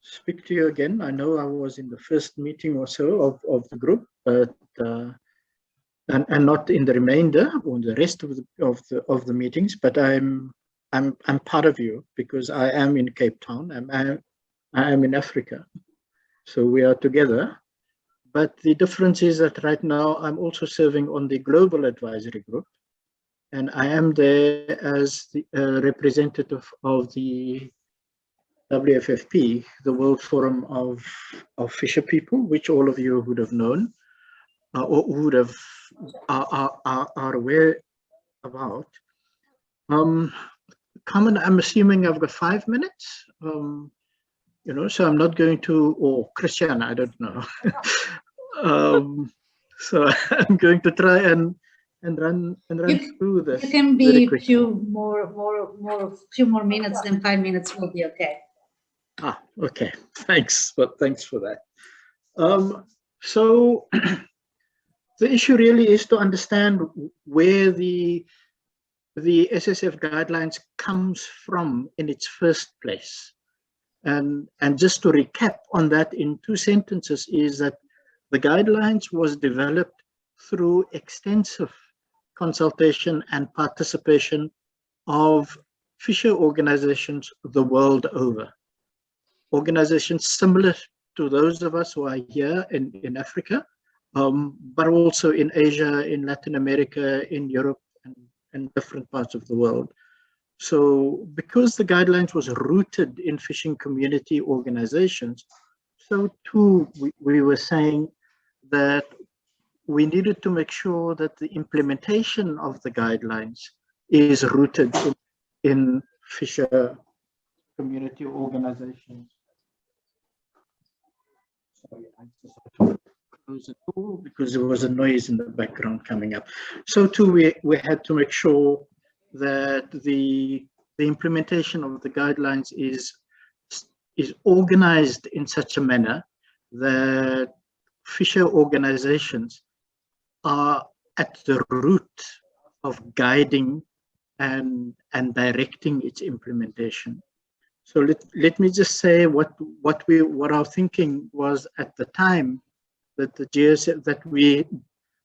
speak to you again. I know I was in the first meeting or so of the group, but and not in the remainder or the rest of the meetings. But I'm part of you because I am in Cape Town. I am in Africa, so we are together. But the difference is that right now I'm also serving on the Global Advisory Group, and I am there as the representative of the WFFP, the World Forum of Fisher People, which all of you would have known or would have are aware about. Carmen, I'm assuming I've got 5 minutes. You know, so I'm not going to, or Christian, I don't know. So I'm going to try and run through this. You can be a few more minutes than 5 minutes will be okay. Okay. Thanks. But thanks for that. So the issue really is to understand where the SSF guidelines comes from in its first place. And just to recap on that in 2 sentences is that the guidelines was developed through extensive consultation and participation of fisher organizations the world over. Organizations similar to those of us who are here in Africa, but also in Asia, in Latin America, in Europe, and different parts of the world. So because the guidelines was rooted in fishing community organizations, so too we were saying that we needed to make sure that the implementation of the guidelines is rooted in fisher community organizations. Sorry, I just have to close the door because there was a noise in the background coming up. So too we had to make sure that the implementation of the guidelines is organized in such a manner that fisher organizations are at the root of guiding and directing its implementation. So let me just say what our thinking was at the time that the GSF, that we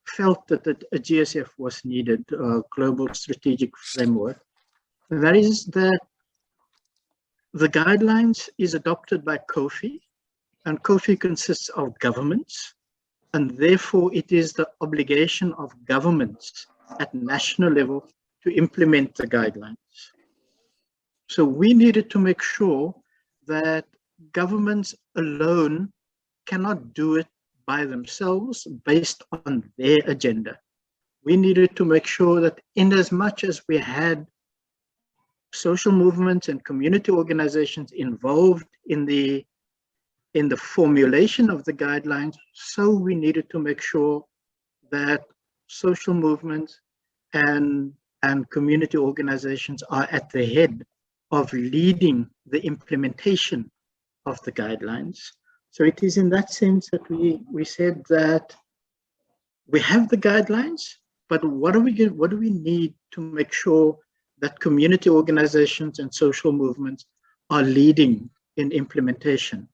felt that a GSF was needed, a global strategic framework. That is that the guidelines is adopted by COFI, and COFI consists of governments, and therefore it is the obligation of governments at national level to implement the guidelines. So we needed to make sure that governments alone cannot do it by themselves based on their agenda. We needed to make sure that in as much as we had social movements and community organizations involved in the formulation of the guidelines, so we needed to make sure that social movements and community organizations are at the head of leading the implementation of the guidelines. So it is in that sense that we said that we have the guidelines, but what do we need to make sure that community organizations and social movements are leading in implementation?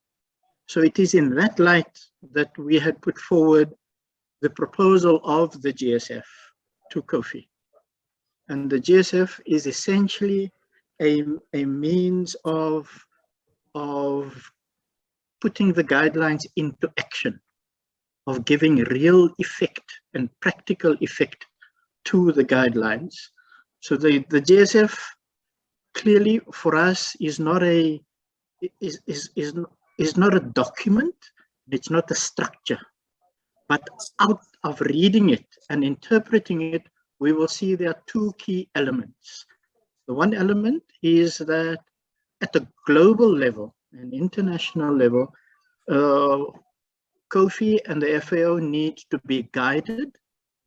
So it is in that light that we had put forward the proposal of the GSF to COFI. And the GSF is essentially a means of putting the guidelines into action, of giving real effect and practical effect to the guidelines. So the GSF clearly for us is not a document, it's not a structure, but out of reading it and interpreting it, we will see there are 2 key elements. The one element is that at a global level, an international level, COFI and the FAO need to be guided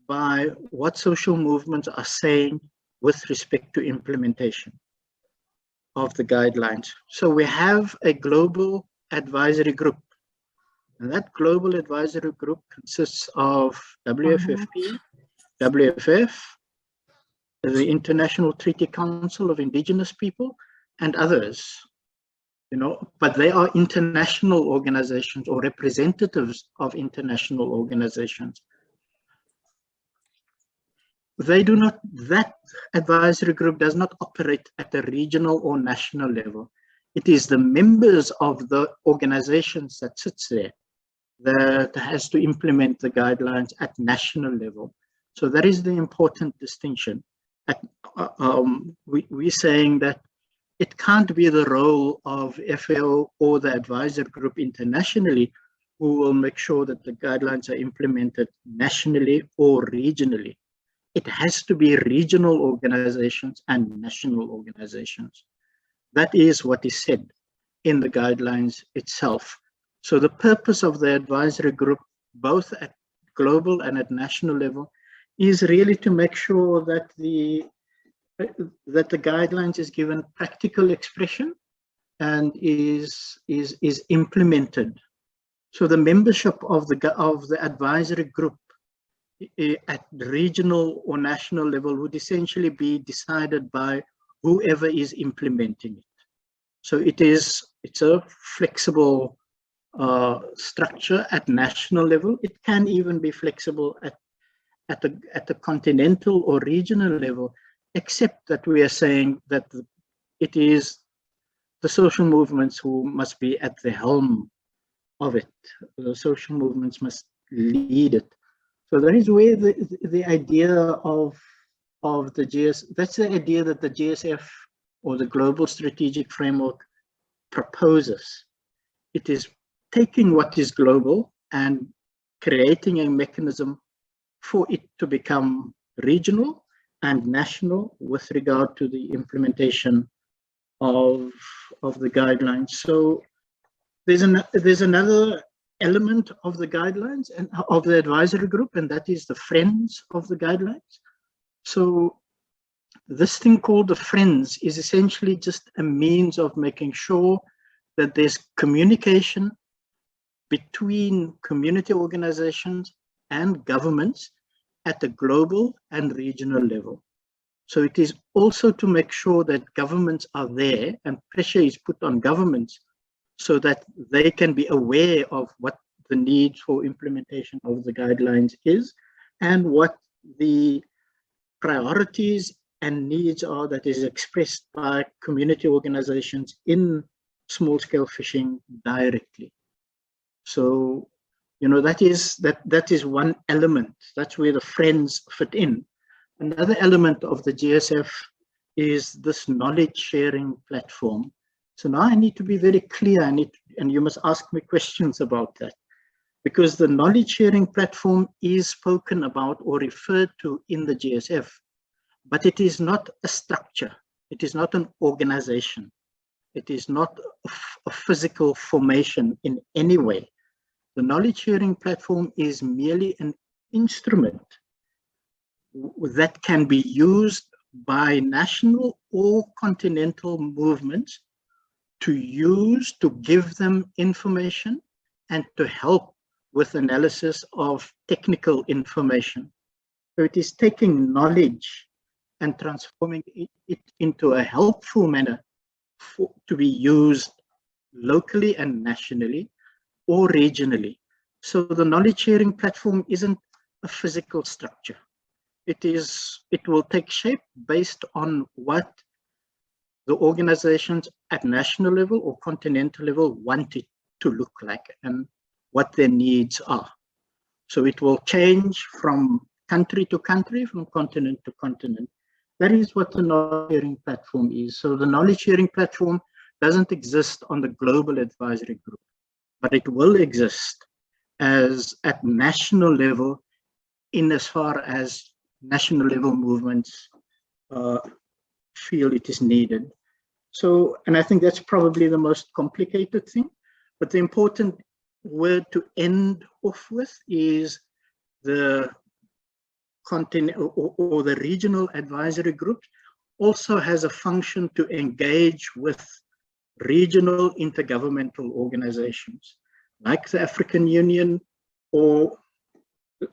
by what social movements are saying with respect to implementation of the guidelines. So we have a global advisory group, and that global advisory group consists of WFFP, WFF, the International Treaty Council of Indigenous People, and others. but they are international organizations or representatives of international organizations. They do not, that advisory group does not operate at a regional or national level. It is the members of the organizations that sits there that has to implement the guidelines at national level. So that is the important distinction. We're saying that it can't be the role of FAO or the advisory group internationally who will make sure that the guidelines are implemented nationally or regionally. It has to be regional organizations and national organizations. That is what is said in the guidelines itself. So the purpose of the advisory group, both at global and at national level, is really to make sure that the guidelines is given practical expression and is implemented. So the membership of the advisory group at the regional or national level would essentially be decided by whoever is implementing it. So it's a flexible structure at national level. It can even be flexible at the continental or regional level, except that we are saying that it is the social movements who must be at the helm of it. The social movements must lead it. So that is where the idea of the that's the idea that the GSF or the Global Strategic Framework proposes. It is taking what is global and creating a mechanism for it to become regional and national with regard to the implementation of the guidelines. So there's another element of the guidelines and of the advisory group, and that is the friends of the guidelines. So this thing called the friends is essentially just a means of making sure that there's communication between community organizations and governments at the global and regional level. So it is also to make sure that governments are there and pressure is put on governments so that they can be aware of what the need for implementation of the guidelines is and what the priorities and needs are that is expressed by community organizations in small-scale fishing directly. So, that is one element. That's where the friends fit in. Another element of the GSF is this knowledge sharing platform. So now I need to be very clear, and you must ask me questions about that, because the knowledge sharing platform is spoken about or referred to in the GSF, but it is not a structure. It is not an organization. It is not a physical formation in any way. The knowledge sharing platform is merely an instrument that can be used by national or continental movements to give them information and to help with analysis of technical information. So it is taking knowledge and transforming it into a helpful manner to be used locally and nationally or regionally. So the knowledge sharing platform isn't a physical structure. It will take shape based on what the organizations at national level or continental level want it to look like and what their needs are. So it will change from country to country, from continent to continent. That is what the knowledge sharing platform is. So the knowledge sharing platform doesn't exist on the global advisory group, but it will exist at national level in as far as national level movements feel it is needed. So, and I think that's probably the most complicated thing, but the important word to end off with is the continent or the regional advisory group also has a function to engage with regional intergovernmental organizations like the African Union or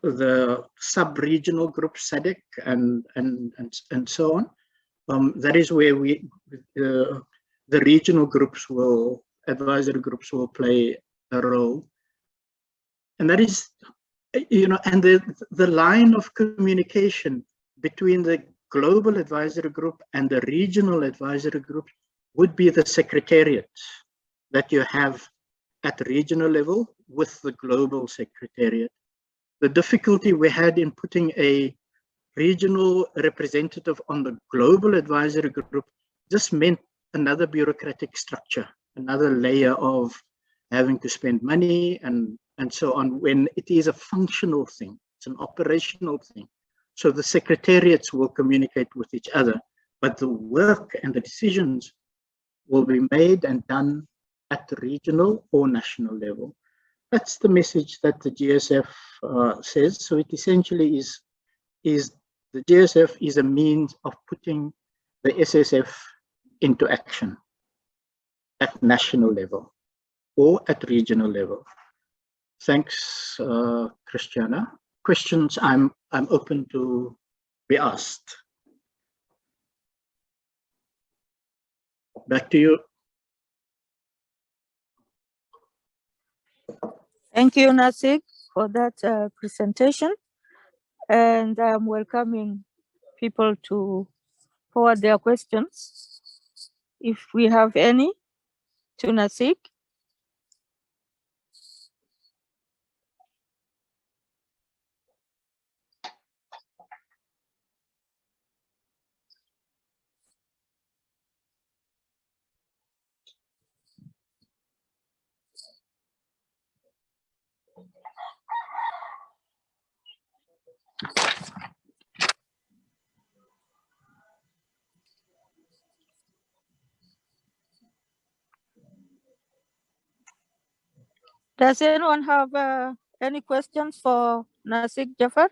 the sub-regional group SADC and so on. That is where the the regional groups will, advisory groups will play a role. And that is, you know, and the line of communication between the global advisory group and the regional advisory group would be the secretariat that you have at regional level with the global secretariat. The difficulty we had in putting a regional representative on the global advisory group just meant another bureaucratic structure, another layer of having to spend money and so on, when it is a functional thing, it's an operational thing. So the secretariats will communicate with each other, but the work and the decisions will be made and done at the regional or national level. That's the message that the GSF says. So it essentially is the GSF is a means of putting the SSF into action at national level or at regional level. Thanks, Christiana. Questions I'm open to be asked. Back to you. Thank you, Nasik, for that presentation. And I'm welcoming people to forward their questions, if we have any, to Nasik. Does anyone have any questions for Nasik Jafar?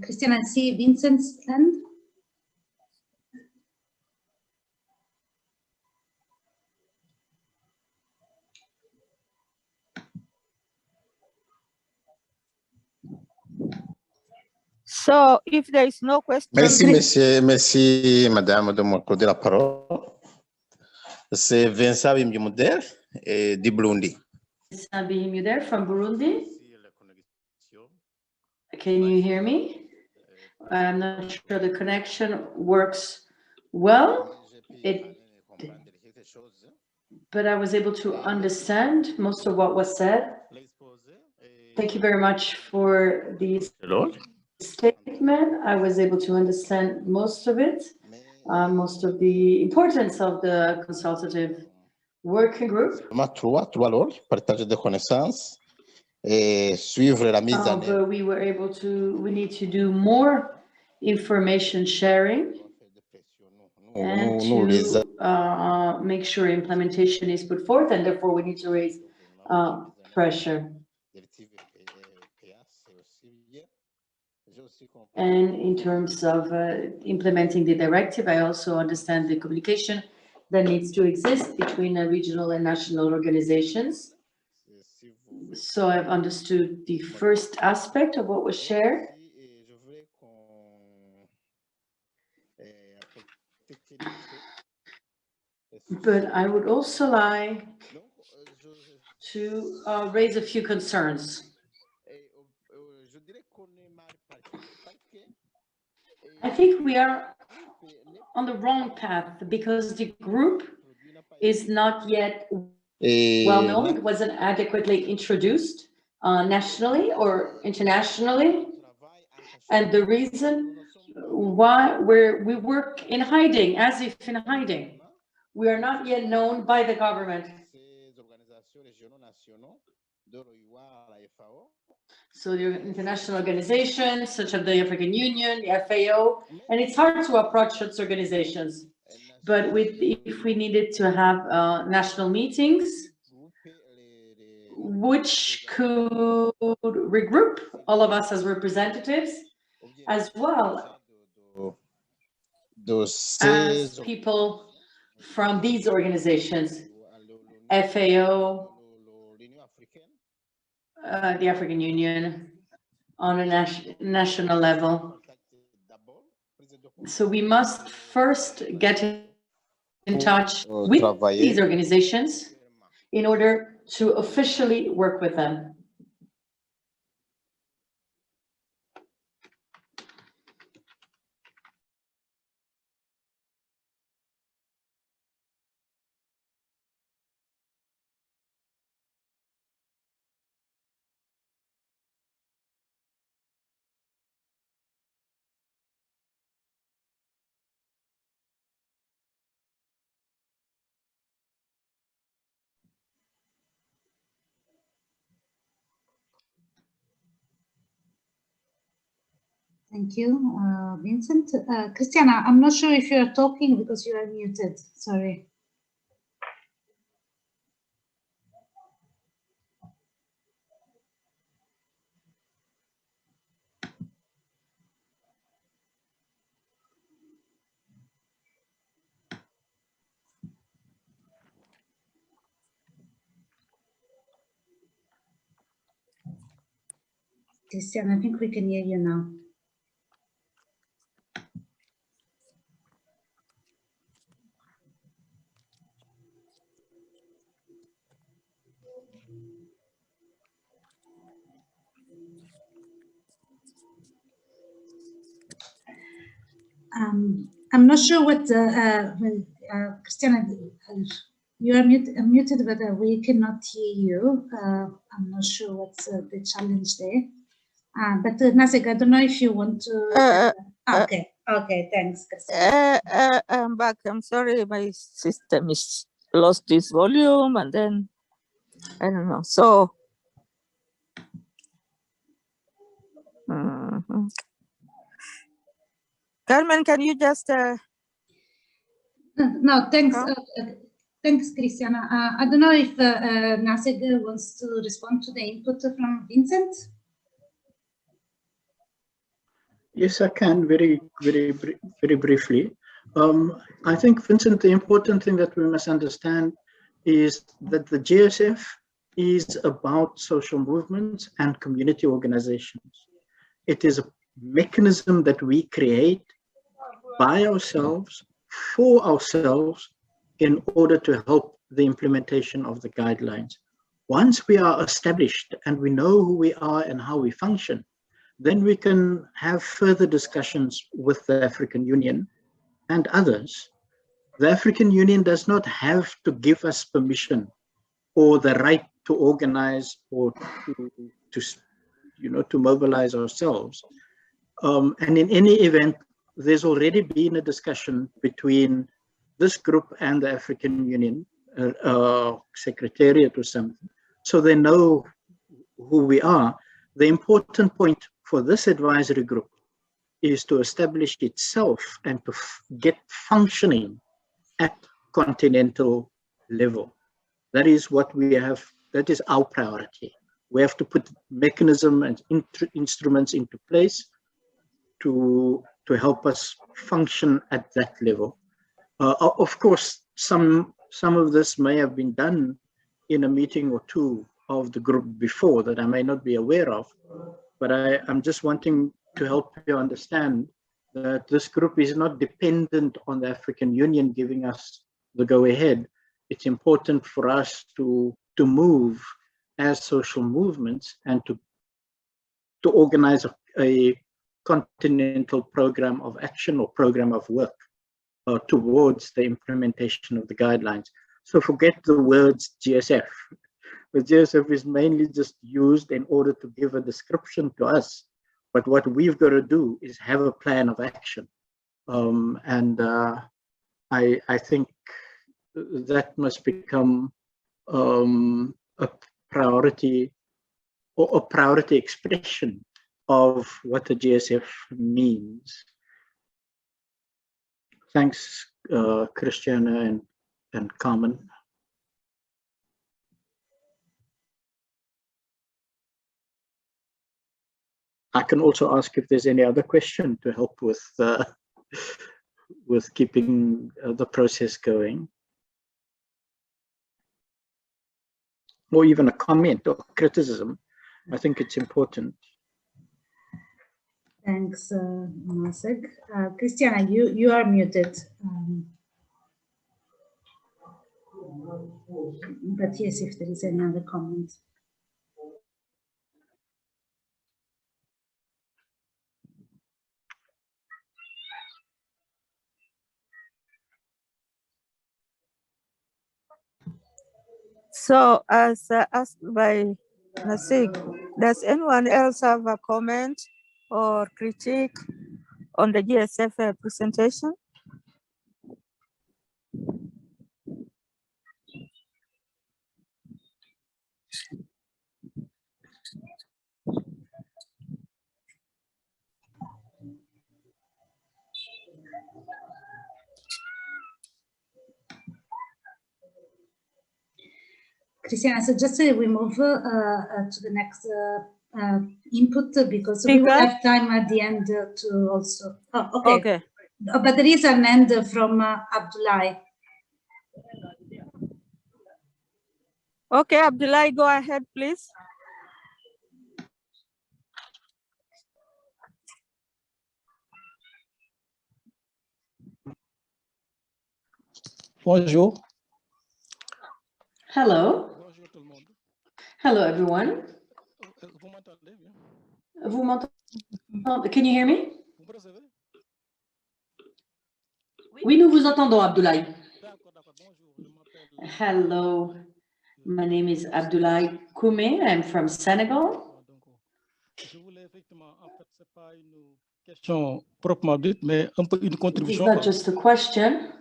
Christian, I see Vincent's hand. So if there is no question, merci, madame, de m'accorder la parole. C'est Vincent Bimjuder du Burundi. Vincent Bimjuder from Burundi. Can you hear me? I'm not sure the connection works well. But I was able to understand most of what was said. Thank you very much for the statement. I was able to understand most of it, most of the importance of the consultative working group. But we need to do more information sharing and to make sure implementation is put forth, and therefore we need to raise pressure. And in terms of implementing the directive, I also understand the communication that needs to exist between regional and national organizations. So I've understood the first aspect of what was shared. But I would also like to raise a few concerns. I think we are on the wrong path because the group is not yet well known. It wasn't adequately introduced nationally or internationally. And the reason why we work in hiding, as if in hiding. We are not yet known by the government. So the international organizations such as the African Union, the FAO, and it's hard to approach such organizations. But if we needed to have national meetings, which could regroup all of us as representatives, as well as people from these organizations, FAO, the African Union, on a national level. So we must first get in touch with these organizations in order to officially work with them. Thank you, Vincent. Christiana, I'm not sure if you are talking because you are muted. Sorry. Christiana, I think we can hear you now. I'm not sure what Christiana, you are muted, but we cannot hear you. I'm not sure what's the challenge there. But Nasik, I don't know if you want to. Okay, thanks, Christiana. I'm back. I'm sorry, my system is lost its volume, and then I don't know. So. Carmen, can you just? No, thanks. Thanks, Christiana. I don't know if Nasik wants to respond to the input from Vincent. Yes, I can very briefly. I think, Vincent, the important thing that we must understand is that the GSF is about social movements and community organizations. It is a mechanism that we create by ourselves, for ourselves, in order to help the implementation of the guidelines. Once we are established and we know who we are and how we function, then we can have further discussions with the African Union and others. The African Union does not have to give us permission or the right to organize or to mobilize ourselves. And in any event, there's already been a discussion between this group and the African Union Secretariat or something, so they know who we are. The important point for this advisory group is to establish itself and to get functioning at continental level. That is what we have, that is our priority. We have to put mechanism and instruments into place to help us function at that level. Of course, some of this may have been done in a meeting or two of the group before that I may not be aware of, but I'm just wanting to help you understand that this group is not dependent on the African Union giving us the go-ahead. It's important for us to move as social movements and to organize a continental program of action or program of work towards the implementation of the guidelines. So forget the words GSF. The GSF is mainly just used in order to give a description to us. But what we've got to do is have a plan of action. I think that must become a priority priority or a priority expression of what the GSF means. Thanks, Christiana and Carmen. I can also ask if there's any other question to help with keeping the process going, or even a comment or criticism. I think it's important. Thanks, Masek. Christiana, you are muted. But yes, if there is any other comment. So, as asked by Nasik, does anyone else have a comment or critique on the GSF presentation? Christiana, so just we move to the next input, because we will have time at the end to also. Oh, okay. But there is an end from Abdullah. Okay, Abdullah, go ahead, please. Bonjour. Hello. Hello, everyone. Vous m'entendez? Can you hear me? Oui, nous vous entendons, Abdoulaye. Hello, my name is Abdoulaye Koumé. I'm from Senegal. It's not just a question,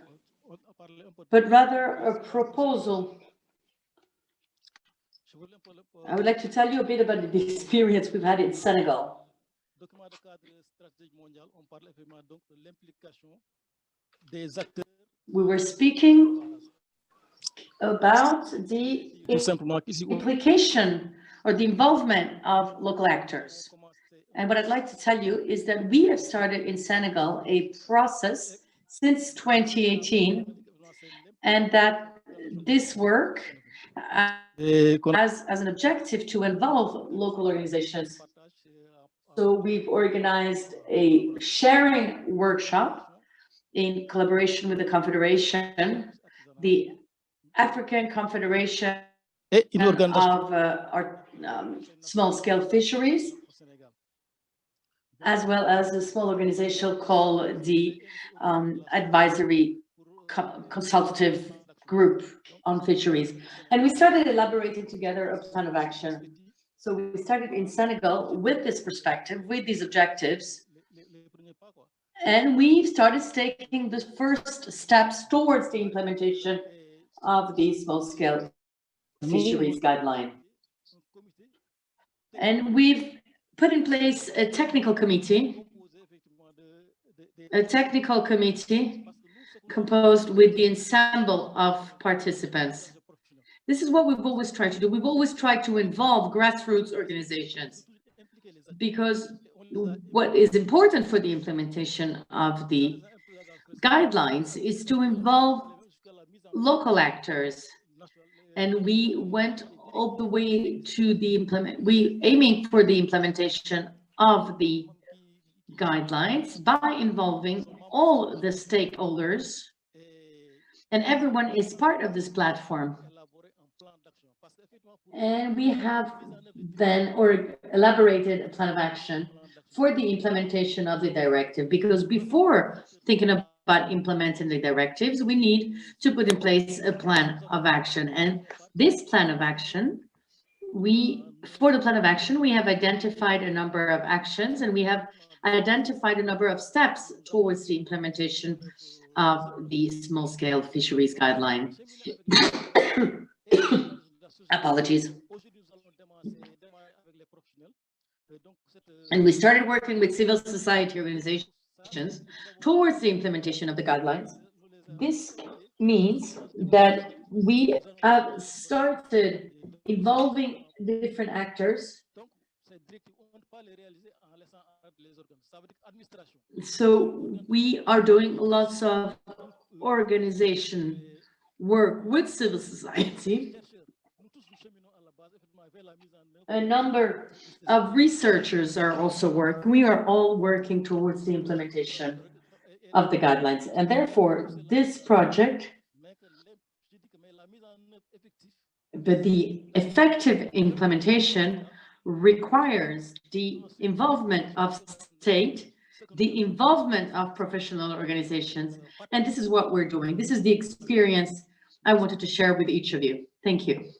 but rather a proposal. I would like to tell you a bit about the experience we've had in Senegal. We were speaking about the implication or the involvement of local actors. And what I'd like to tell you is that we have started in Senegal a process since 2018, and that this work has as an objective to involve local organizations. So we've organized a sharing workshop in collaboration with the Confederation, the African Confederation of our small-scale fisheries, as well as a small organization called the Advisory Consultative Group on Fisheries. And we started elaborating together a plan of action. So we started in Senegal with this perspective, with these objectives, and we started taking the first steps towards the implementation of the small-scale fisheries guideline. And we've put in place a technical committee composed with the ensemble of participants. This is what we've always tried to do. We've always tried to involve grassroots organizations, because what is important for the implementation of the guidelines is to involve local actors. And we went all the way to the aiming for the implementation of the guidelines by involving all the stakeholders, and everyone is part of this platform. And we have then elaborated a plan of action for the implementation of the directive, because before thinking about implementing the directives, we need to put in place a plan of action. And this plan of action, for the plan of action, we have identified a number of actions, and we have identified a number of steps towards the implementation of the small-scale fisheries guideline. Apologies. And we started working with civil society organizations towards the implementation of the guidelines. This means that we have started involving different actors. So we are doing lots of organization work with civil society. A number of researchers are also working. We are all working towards the implementation of the guidelines. And therefore, this project, but the effective implementation requires the involvement of state, the involvement of professional organizations, and this is what we're doing. This is the experience I wanted to share with each of you. Thank you.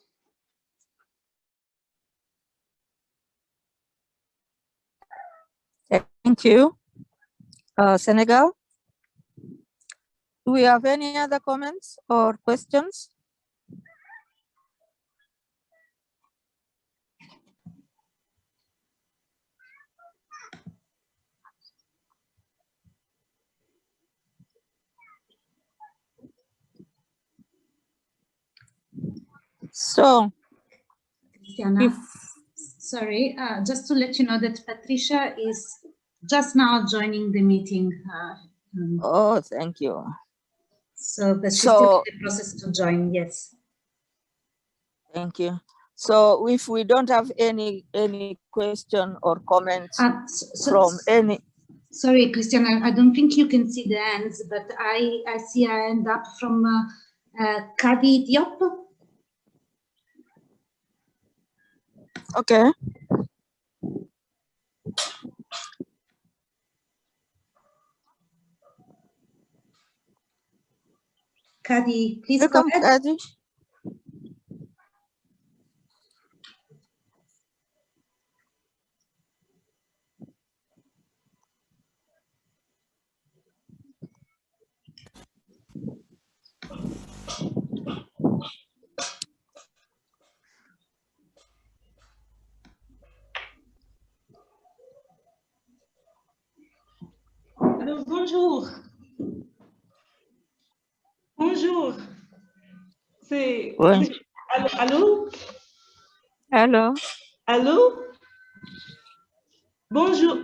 Thank you. Senegal, do we have any other comments or questions? So, Christiana, sorry, just to let you know that Patricia is just now joining the meeting. oh, thank you. So, but she's still in the process to join, yes. Thank you. So if we don't have any question or comments from any. Sorry, Christiana, I don't think you can see the hands, but I see a hand up from Kadi Diop. Okay. Kadi, please Welcome, go ahead. Kadi. Alors, bonjour. Bonjour. C'est... Ouais. Allô? Hello. Allô? Bonjour.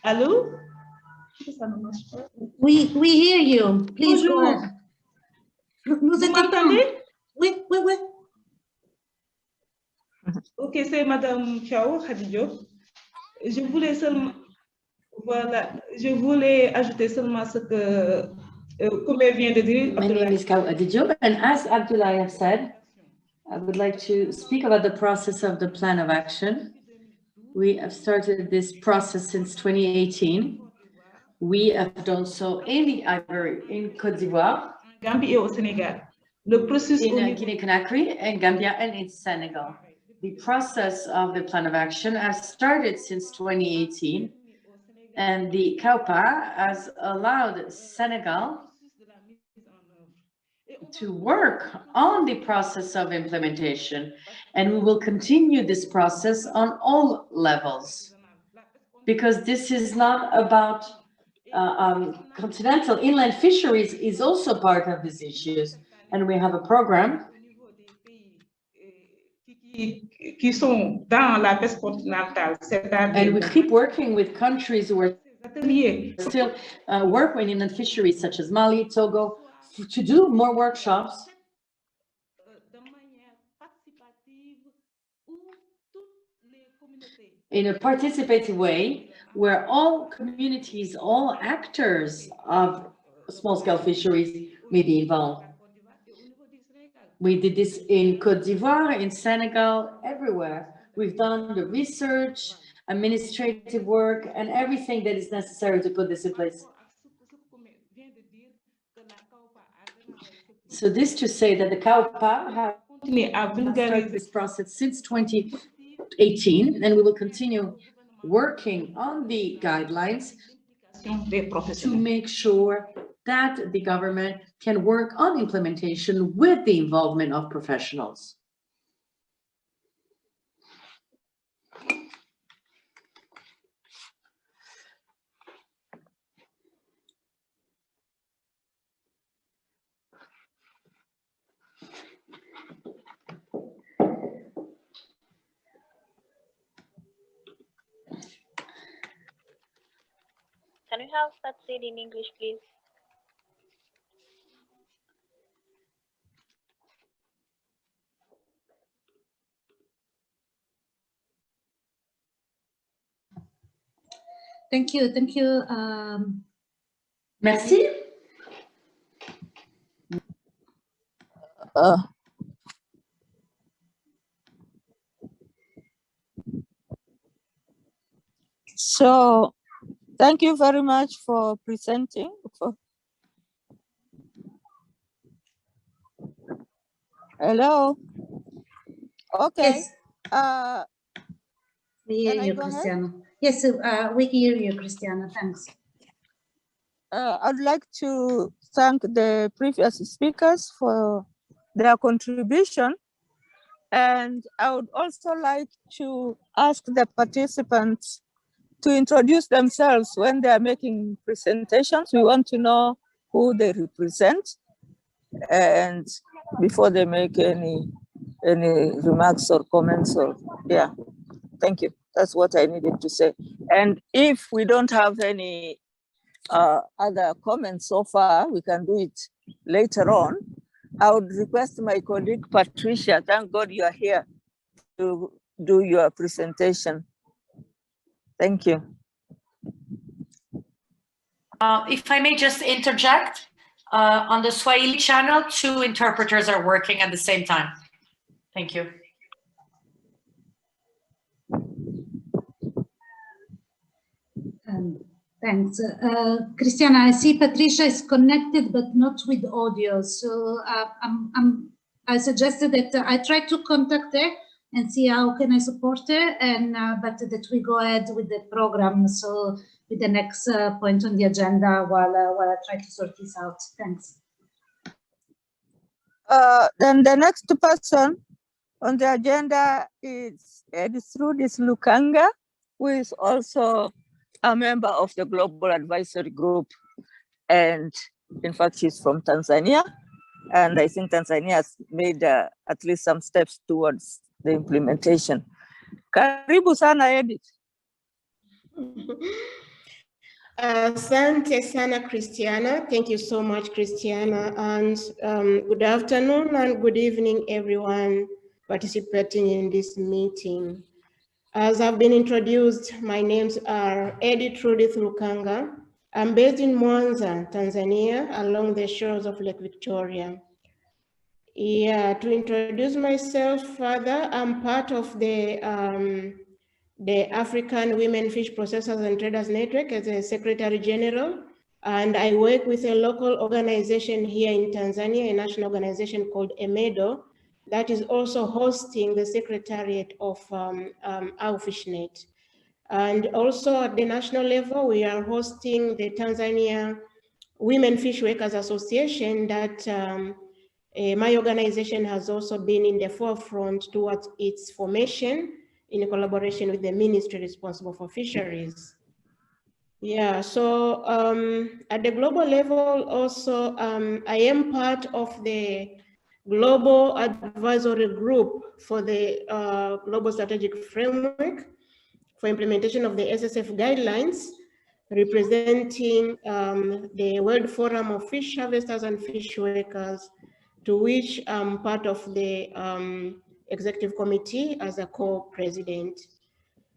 Allô? We hear you. Please Bonjour. go ahead. Vous m'entendez? Oui. Ok, c'est Madame Chao Khadidjo. Je voulais seulement... Voilà, je voulais ajouter seulement ce que, comme elle vient de dire. My name is Kao Adidjo, and as Abdullah have said, I would like to speak about the process of the plan of action. We have started this process since 2018. We have done so in the Ivory, in Côte d'Ivoire, Gambie et au Sénégal. Le processus in Guinea-Conakry, and Gambia, and in Senegal. The process of the plan of action has started since 2018. And the CAUPA has allowed Senegal to work on the process of implementation, and we will continue this process on all levels, because this is not about continental inland fisheries is also part of these issues, and we have a program qui sont dans la pêche continentale, and we keep working with countries who are still working in fisheries such as Mali, Togo, to do more workshops in a participative way where all communities, all actors of small-scale fisheries may be involved. We did this in Côte d'Ivoire, in Senegal, everywhere. We've done the research, administrative work, and everything that is necessary to put this in place. So this to say that the CAUPA have started this process since 2018, and we will continue working on the guidelines to make sure that the government can work on implementation with the involvement of professionals. Can we have that said in English, please? Thank you. Merci. So thank you very much for presenting. Hello. Okay. Yes. We hear you, Cristiano. Yes, we hear you, Cristiano. Thanks. I'd like to thank the previous speakers for their contribution. And I would also like to ask the participants to introduce themselves when they are making presentations. We want to know who they represent and before they make any remarks or comments or, yeah. Thank you. That's what I needed to say. And if we don't have any other comments so far, we can do it later on. I would request my colleague Patricia, thank God you are here, to do your presentation. Thank you. If I may just interject, on the Swahili channel, 2 interpreters are working at the same time. Thank you. Thanks. Cristiana, I see Patricia is connected, but not with audio. So I suggested that I try to contact her and see how can I support her, and but that we go ahead with the program. So with the next point on the agenda while I try to sort this out. Thanks. Then the next person on the agenda is Eradication Lukanga, who is also a member of the Global Advisory Group. And in fact, she's from Tanzania. And I think Tanzania has made at least some steps towards the implementation. Karibu sana, Edith. Asante sana, Christiana. Thank you so much, Christiana. And good afternoon and good evening, everyone participating in this meeting. As I've been introduced, my names are Edith Judith Lukanga. I'm based in Mwanza, Tanzania, along the shores of Lake Victoria. Yeah, to introduce myself further, I'm part of the African Women Fish Processors and Traders Network as a Secretary General, and I work with a local organization here in Tanzania, a national organization called EMEDO, that is also hosting the Secretariat of our FishNet. And also at the national level, we are hosting the Tanzania Women Fish Workers Association that my organization has also been in the forefront towards its formation in collaboration with the ministry responsible for fisheries. Yeah, so at the global level also, I am part of the Global Advisory Group for the Global Strategic Framework for implementation of the SSF Guidelines, representing the World Forum of Fish Harvesters and Fish Workers, to which I'm part of the Executive Committee as a co-president.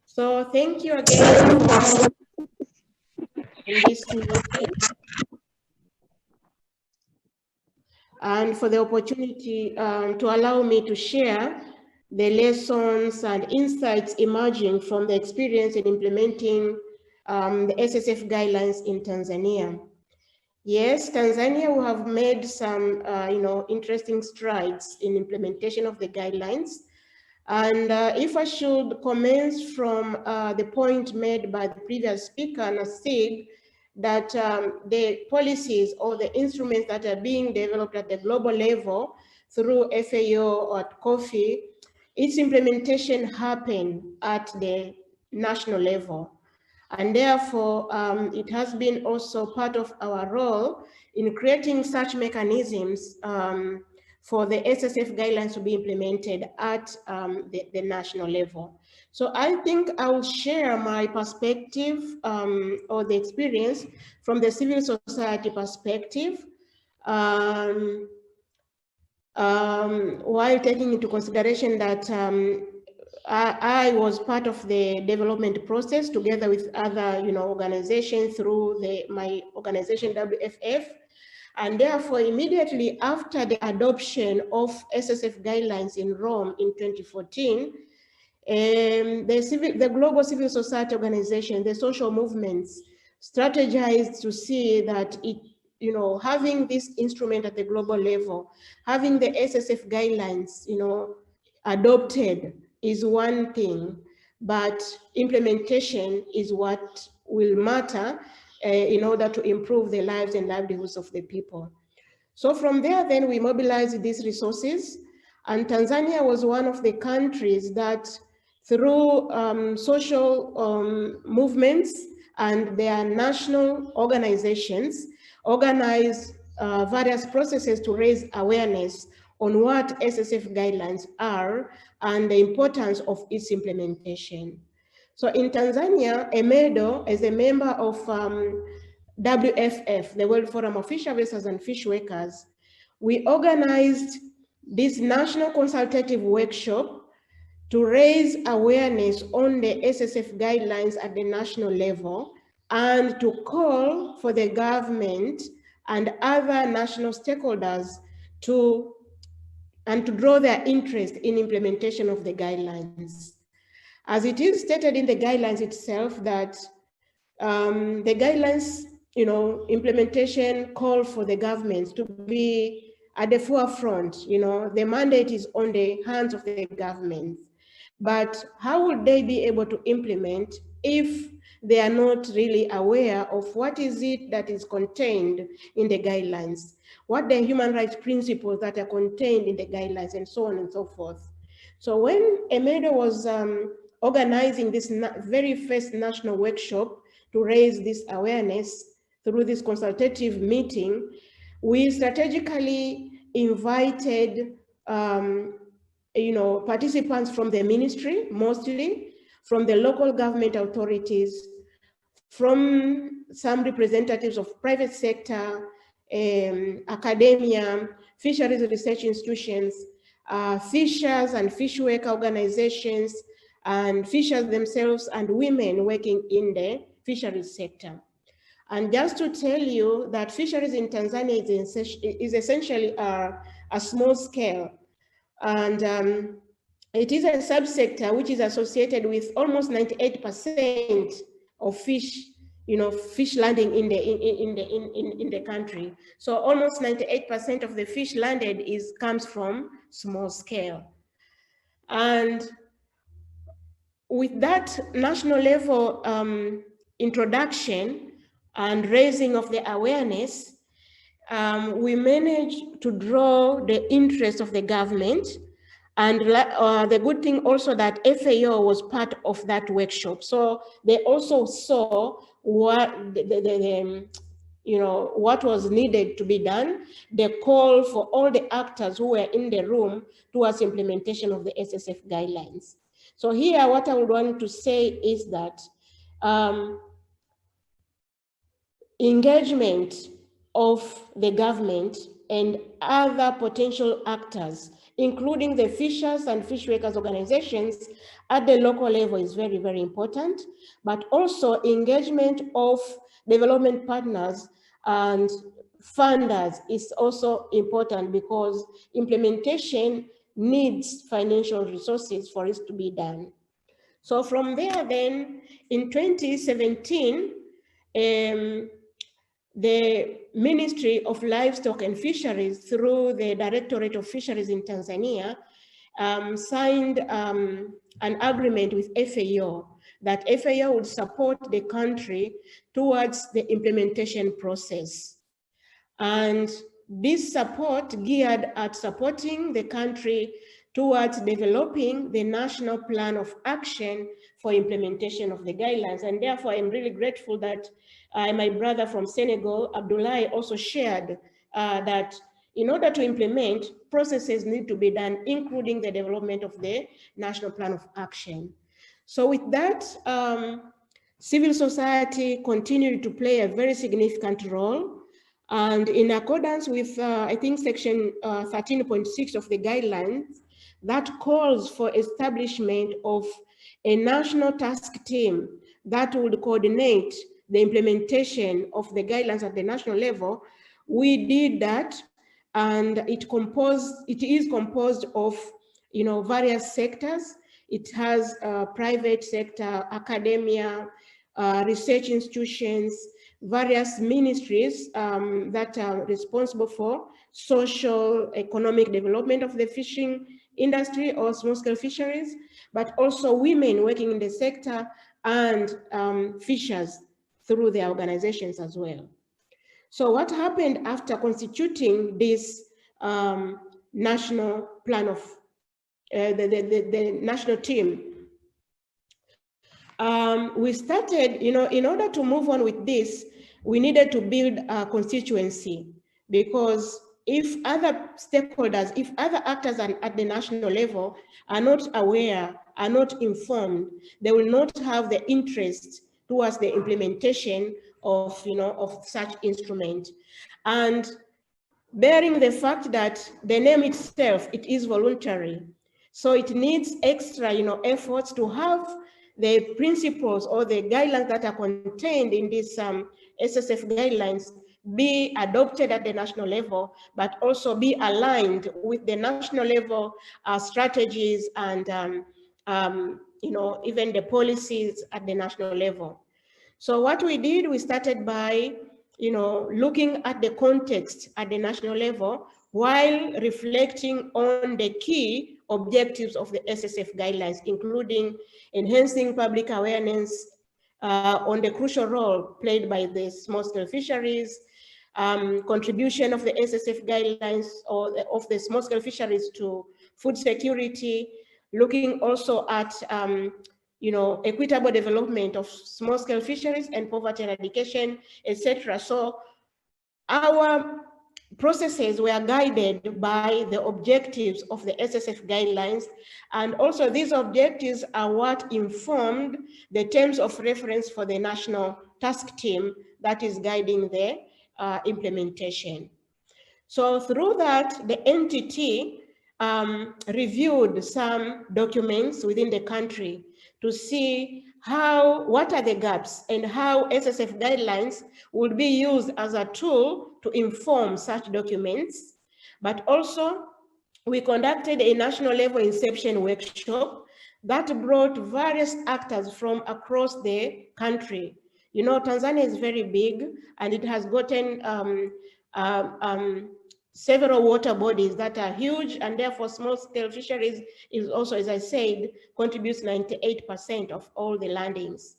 So thank you again for this meeting and for the opportunity to allow me to share the lessons and insights emerging from the experience in implementing the SSF guidelines in Tanzania. Yes, Tanzania will have made some interesting strides in implementation of the guidelines. And if I should commence from the point made by the previous speaker, Nasib, that the policies or the instruments that are being developed at the global level through FAO or at COFI, its implementation happened at the national level. And therefore, it has been also part of our role in creating such mechanisms for the SSF guidelines to be implemented at the national level. So I think I will share my perspective or the experience from the civil society perspective, while taking into consideration that I was part of the development process together with other organizations through my organization WFF. And therefore, immediately after the adoption of SSF guidelines in Rome in 2014, the global civil society organization, the social movements, strategized to see that having this instrument at the global level, having the SSF guidelines, adopted is one thing, but implementation is what will matter in order to improve the lives and livelihoods of the people. So from there, then we mobilized these resources, and Tanzania was one of the countries that through social movements and their national organizations organized various processes to raise awareness on what SSF guidelines are and the importance of its implementation. So in Tanzania, EMEDO, as a member of WFF, the World Forum of Fish Harvesters and Fish Workers, we organized this national consultative workshop to raise awareness on the SSF guidelines at the national level and to call for the government and other national stakeholders to draw their interest in implementation of the guidelines. As it is stated in the guidelines itself that the guidelines, implementation call for the governments to be at the forefront. The mandate is on the hands of the government. But how would they be able to implement if they are not really aware of what is it that is contained in the guidelines, what the human rights principles that are contained in the guidelines, and so on and so forth. So when EMEDO was organizing this very first national workshop to raise this awareness through this consultative meeting, we strategically invited participants from the ministry, mostly from the local government authorities, from some representatives of private sector, academia, fisheries research institutions, fishers and fish worker organizations, and fishers themselves, and women working in the fisheries sector. And just to tell you that fisheries in Tanzania is essentially a small scale. And it is a subsector which is associated with almost 98% of fish, fish landing in the country. So almost 98% of the fish landed comes from small scale. And with that national level introduction and raising of the awareness, we managed to draw the interest of the government. And the good thing also that FAO was part of that workshop. So they also saw what what was needed to be done, the call for all the actors who were in the room towards implementation of the SSF guidelines. So here, what I would want to say is that engagement of the government and other potential actors, including the fishers and fish workers organizations at the local level, is very, very important, but also engagement of development partners and funders is also important because implementation needs financial resources for it to be done. So from there then, in 2017, the Ministry of Livestock and Fisheries, through the Directorate of Fisheries in Tanzania, signed an agreement with FAO that FAO would support the country towards the implementation process. And this support geared at supporting the country towards developing the national plan of action for implementation of the guidelines. And therefore, I'm really grateful that my brother from Senegal, Abdoulaye, also shared that in order to implement, processes need to be done, including the development of the National Plan of Action. So with that, civil society continued to play a very significant role. And in accordance with, I think, section 13.6 of the guidelines, that calls for establishment of a national task team that would coordinate the implementation of the guidelines at the national level. We did that, and it is composed of, various sectors. It has private sector, academia, research institutions, various ministries that are responsible for social, economic development of the fishing industry or small-scale fisheries, but also women working in the sector and fishers through their organizations as well. So what happened after constituting this national plan of the national team? We started, in order to move on with this, we needed to build a constituency, because if other stakeholders, if other actors at the national level are not aware, are not informed, they will not have the interest towards the implementation of, of such instrument. And bearing the fact that the name itself, it is voluntary. So it needs extra, efforts to have the principles or the guidelines that are contained in this SSF guidelines be adopted at the national level, but also be aligned with the national level strategies and even the policies at the national level. So what we did, we started by looking at the context at the national level while reflecting on the key objectives of the SSF guidelines, including enhancing public awareness on the crucial role played by the small-scale fisheries, contribution of the SSF guidelines or of the small-scale fisheries to food security, looking also at equitable development of small-scale fisheries and poverty eradication, etc. So our processes were guided by the objectives of the SSF guidelines, and also these objectives are what informed the terms of reference for the national task team that is guiding the implementation. So through that, the entity reviewed some documents within the country to see what are the gaps and how SSF guidelines would be used as a tool to inform such documents. But also, we conducted a national level Inception workshop that brought various actors from across the country. Tanzania is very big, and it has gotten several water bodies that are huge, and therefore small-scale fisheries is also, as I said, contributes 98% of all the landings.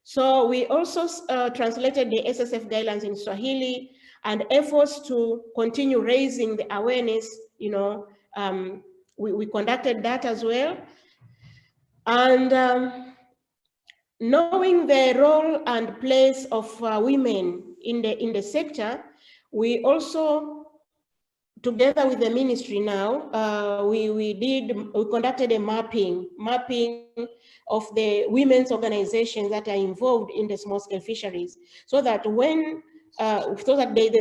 So we also translated the SSF guidelines in Swahili, and efforts to continue raising the awareness, we conducted that as well. And knowing the role and place of women in the sector, we also, together with the ministry now, we conducted a mapping of the women's organizations that are involved in the small-scale fisheries, so that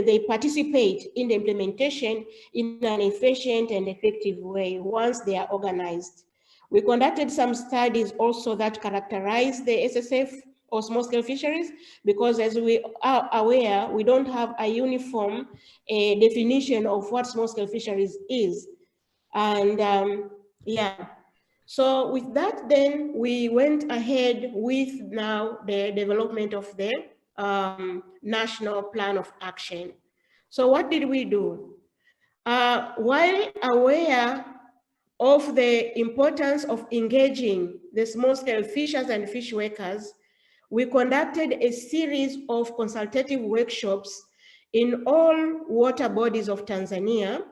they participate in the implementation in an efficient and effective way once they are organized. We conducted some studies also that characterize the SSF or small-scale fisheries, because as we are aware, we don't have a uniform definition of what small-scale fisheries is. And so with that, then we went ahead with now the development of the National Plan of Action. So what did we do? While aware of the importance of engaging the small-scale fishers and fish workers, we conducted a series of consultative workshops in all water bodies of Tanzania,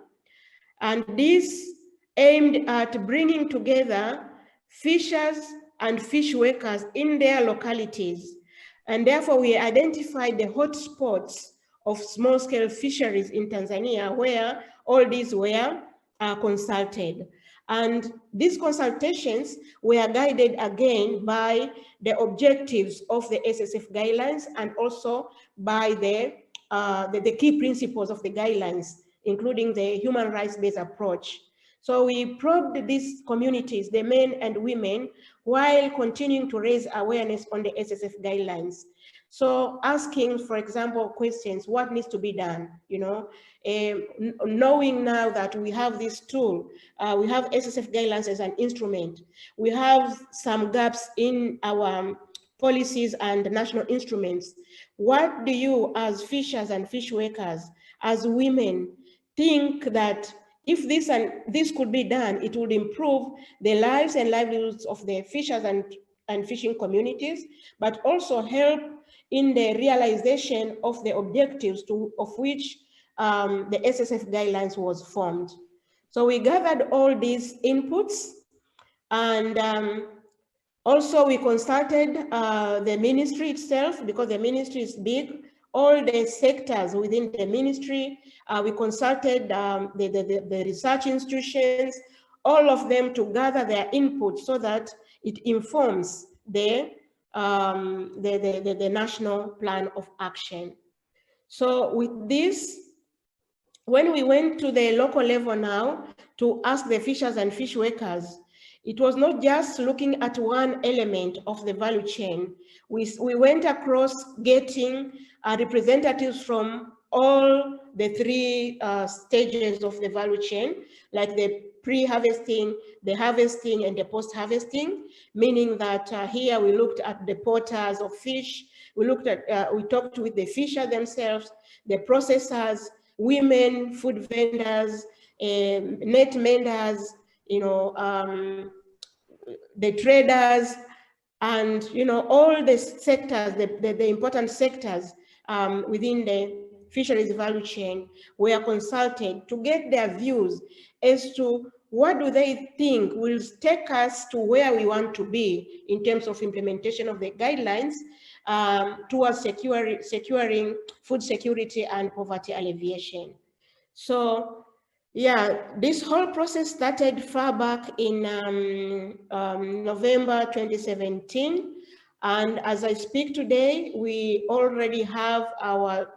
and this aimed at bringing together fishers and fish workers in their localities. And therefore, we identified the hotspots of small-scale fisheries in Tanzania, where all these were consulted. And these consultations were guided again by the objectives of the SSF guidelines and also by the key principles of the guidelines, including the human rights-based approach. So we probed these communities, the men and women, while continuing to raise awareness on the SSF guidelines. So asking, for example, questions, what needs to be done, you know, knowing now that we have this tool, we have SSF guidelines as an instrument, we have some gaps in our policies and national instruments. What do you as fishers and fish workers, as women, think that if this and this could be done, it would improve the lives and livelihoods of the fishers and fishing communities, but also help in the realization of the objectives of which the SSF guidelines was formed. So we gathered all these inputs, and also we consulted the ministry itself, because the ministry is big, all the sectors within the ministry. We consulted the research institutions, all of them to gather their input so that it informs the national plan of action. So with this, when we went to the local level now to ask the fishers and fish workers, it was not just looking at one element of the value chain. We went across getting representatives from all the three stages of the value chain, like the pre-harvesting, the harvesting, and the post-harvesting, meaning that here we looked at the porters of fish, we talked with the fisher themselves, the processors, women, food vendors, net menders, you know, the traders, and you know, all the sectors, the important sectors within the fisheries value chain were consulted to get their views as to what do they think will take us to where we want to be in terms of implementation of the guidelines towards securing food security and poverty alleviation. So yeah, this whole process started far back in November 2017. And as I speak today, we already have our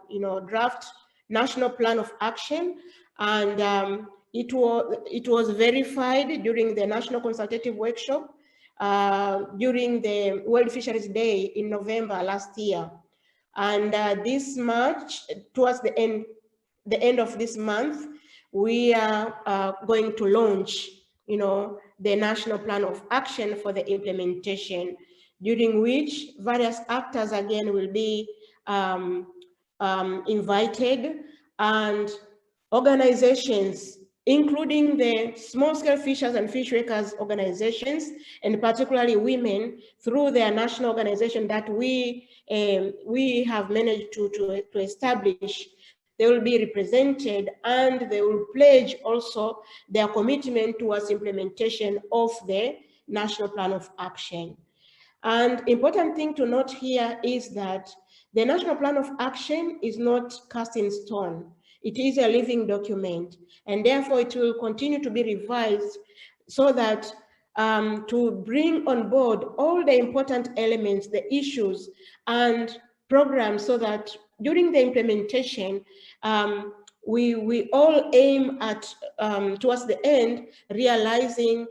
draft national plan of action. And it was verified during the National Consultative Workshop during the World Fisheries Day in November last year. And this March, towards the end of this month, we are going to launch, the National Plan of Action for the implementation, during which various actors again will be invited, and organizations, including the small-scale fishers and fish workers organizations, and particularly women, through their national organization that we have managed to establish. They will be represented, and they will pledge also their commitment towards implementation of the National Plan of Action. And important thing to note here is that the National Plan of Action is not cast in stone. It is a living document, and therefore it will continue to be revised so that to bring on board all the important elements, the issues and programs, so that during the implementation, we all aim at, towards the end, realizing,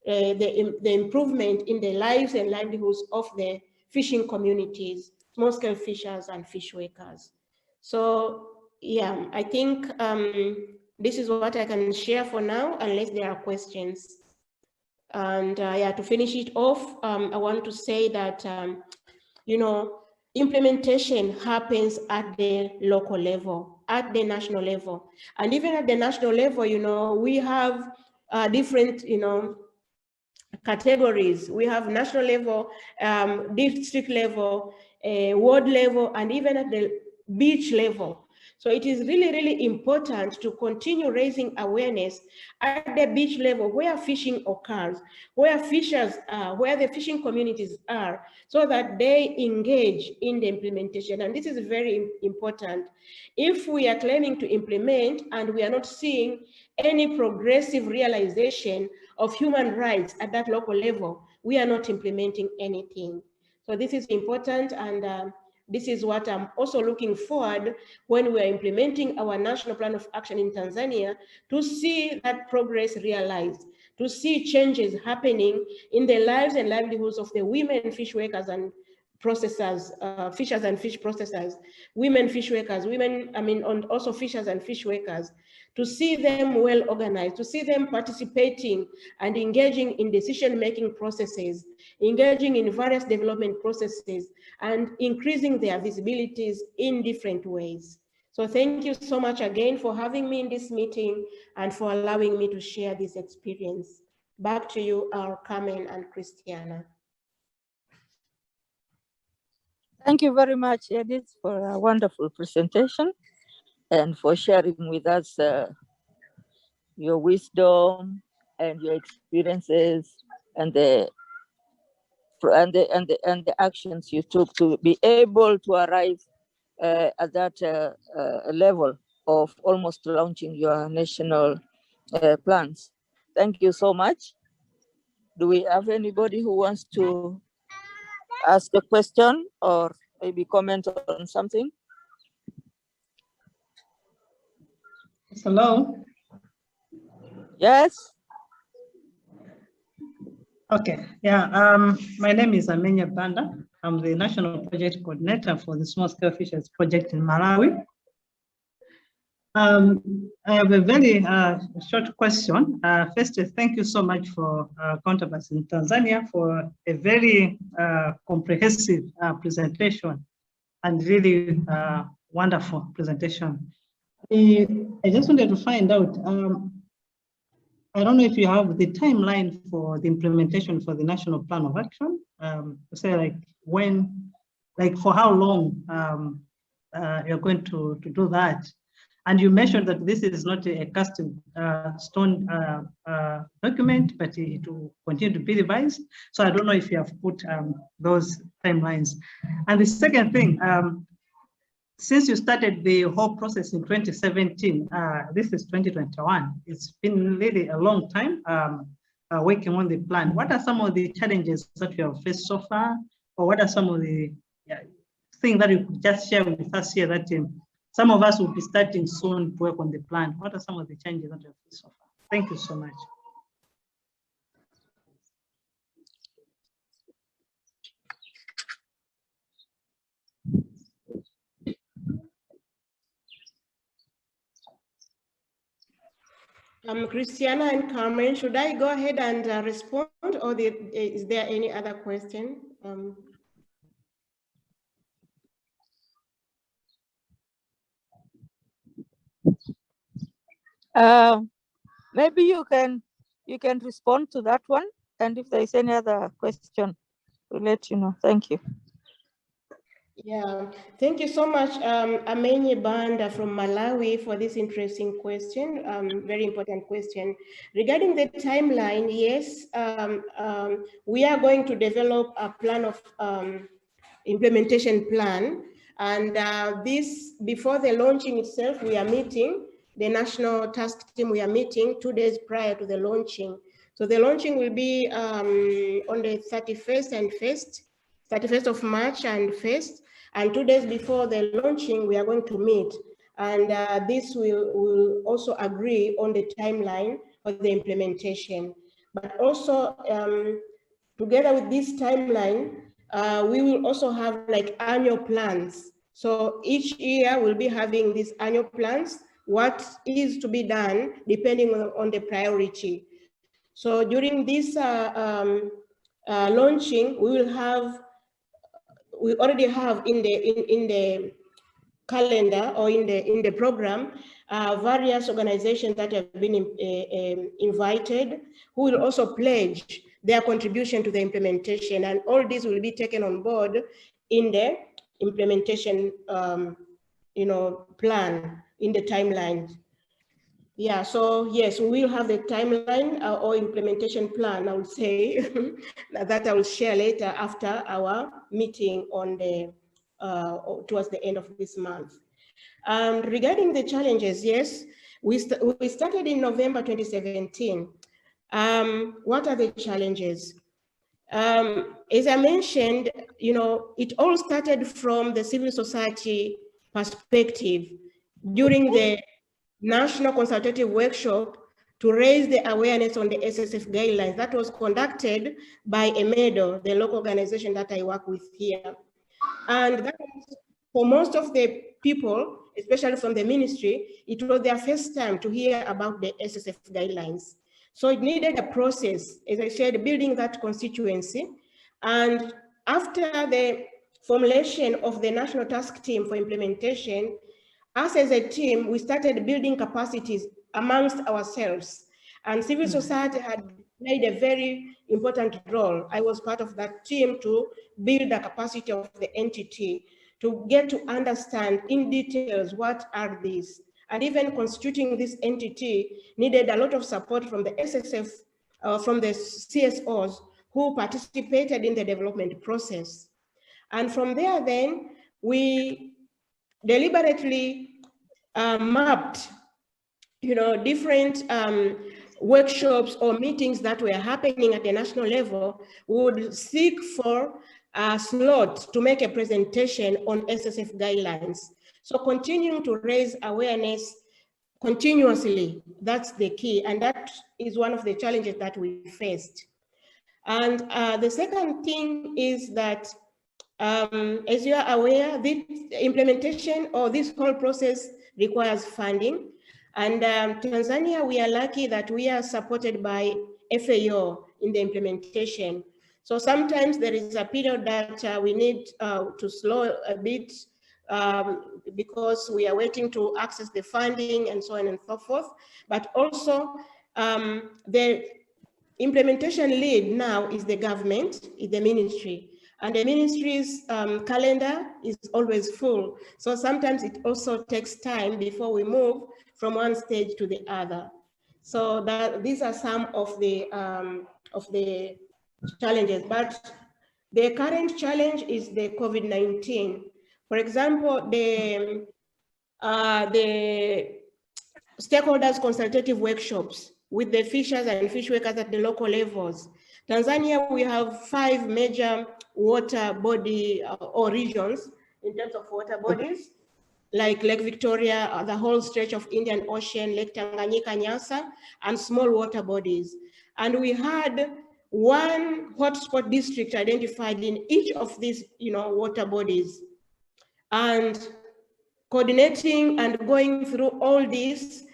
the improvement in the lives and livelihoods of the fishing communities, small-scale fishers and fish workers. So, yeah, I think this is what I can share for now, unless there are questions. And yeah, to finish it off, I want to say that, implementation happens at the local level, at the national level. And even at the national level, we have different, categories. We have national level, district level, ward level, and even at the beach level. So it is really, really important to continue raising awareness at the beach level where fishing occurs, where fishers are, where the fishing communities are, so that they engage in the implementation. And this is very important. If we are claiming to implement and we are not seeing any progressive realization of human rights at that local level, we are not implementing anything. So this is important, and this is what I'm also looking forward when we are implementing our National Plan of Action in Tanzania, to see that progress realized, to see changes happening in the lives and livelihoods of the women fish workers and processors, fishers and fish processors, women fish workers, and also fishers and fish workers, to see them well organized, to see them participating and engaging in decision-making processes, engaging in various development processes, and increasing their visibilities in different ways. So thank you so much again for having me in this meeting and for allowing me to share this experience. Back to you, Carmen and Christiana. Thank you very much, Edith, for a wonderful presentation and for sharing with us your wisdom and your experiences and the actions you took to be able to arrive at that level of almost launching your national plans. Thank you so much. Do we have anybody who wants to ask a question or maybe comment on something? Hello. Yes. Okay. Yeah. My name is Amenya Banda. I'm the National Project Coordinator for the Small Scale Fisheries Project in Malawi. I have a very short question. First, thank you so much for Counterparts in Tanzania for a very comprehensive presentation and really wonderful presentation. I just wanted to find out, I don't know if you have the timeline for the implementation for the National Plan of Action. Say like when, like for how long you're going to do that. And you mentioned that this is not a cast stone document, but it will continue to be revised. So I don't know if you have put those timelines. And the second thing, since you started the whole process in 2017, this is 2021. It's been really a long time working on the plan. What are some of the challenges that you have faced so far? Or what are some of the things that you could just share with us here that some of us will be starting soon to work on the plan? What are some of the changes that you have faced so far? Thank you so much. Christiana and Carmen, should I go ahead and respond, or is there any other question? Maybe you can respond to that one, and if there is any other question, we'll let you know. Thank you. Yeah, thank you so much, Amenye Banda from Malawi, for this interesting question, very important question. Regarding the timeline, yes, we are going to develop a plan of implementation plan, and this, before the launching itself, we are meeting, the national task team, we are meeting 2 days prior to the launching. So the launching will be on the 31st of March and 1st. And 2 days before the launching, we are going to meet. And this will also agree on the timeline for the implementation. But also, together with this timeline, we will also have like annual plans. So each year we'll be having these annual plans, what is to be done depending on the priority. So during this launching, we already have in the calendar or in the program various organizations that have been invited, who will also pledge their contribution to the implementation, and all this will be taken on board in the implementation plan in the timeline. Yeah, so yes, we will have the timeline or implementation plan, I would say, that I will share later after our meeting on the towards the end of this month. Regarding the challenges, yes, we started in November 2017. What are the challenges? As I mentioned, it all started from the civil society perspective during the National Consultative Workshop to raise the awareness on the SSF guidelines that was conducted by EMEDO, the local organization that I work with here. And that was, for most of the people, especially from the ministry, it was their first time to hear about the SSF guidelines. So it needed a process, as I said, building that constituency. And after the formulation of the National Task Team for implementation, us as a team, we started building capacities amongst ourselves. And civil society had played a very important role. I was part of that team to build the capacity of the entity, to get to understand in details what are these. And even constituting this entity needed a lot of support from the SSF, from the CSOs who participated in the development process. And from there then, we deliberately mapped, different workshops or meetings that were happening at the national level. We would seek for a slot to make a presentation on SSF guidelines. So continuing to raise awareness continuously, that's the key. And that is one of the challenges that we faced. And the second thing is that, as you are aware, the implementation or this whole process requires funding. And Tanzania, we are lucky that we are supported by FAO in the implementation. So sometimes there is a period that we need to slow a bit because we are waiting to access the funding and so on and so forth. But also the implementation lead now is the government, is the ministry. And the ministry's calendar is always full. So sometimes it also takes time before we move from one stage to the other. So these are some of the challenges. But the current challenge is the COVID-19. For example, the stakeholders consultative workshops with the fishers and fish workers at the local levels. Tanzania, we have 5 major water body or regions in terms of water bodies, like Lake Victoria, the whole stretch of Indian Ocean, Lake Tanganyika, Nyasa, and small water bodies. And we had one hotspot district identified in each of these, water bodies. And coordinating and going through all this,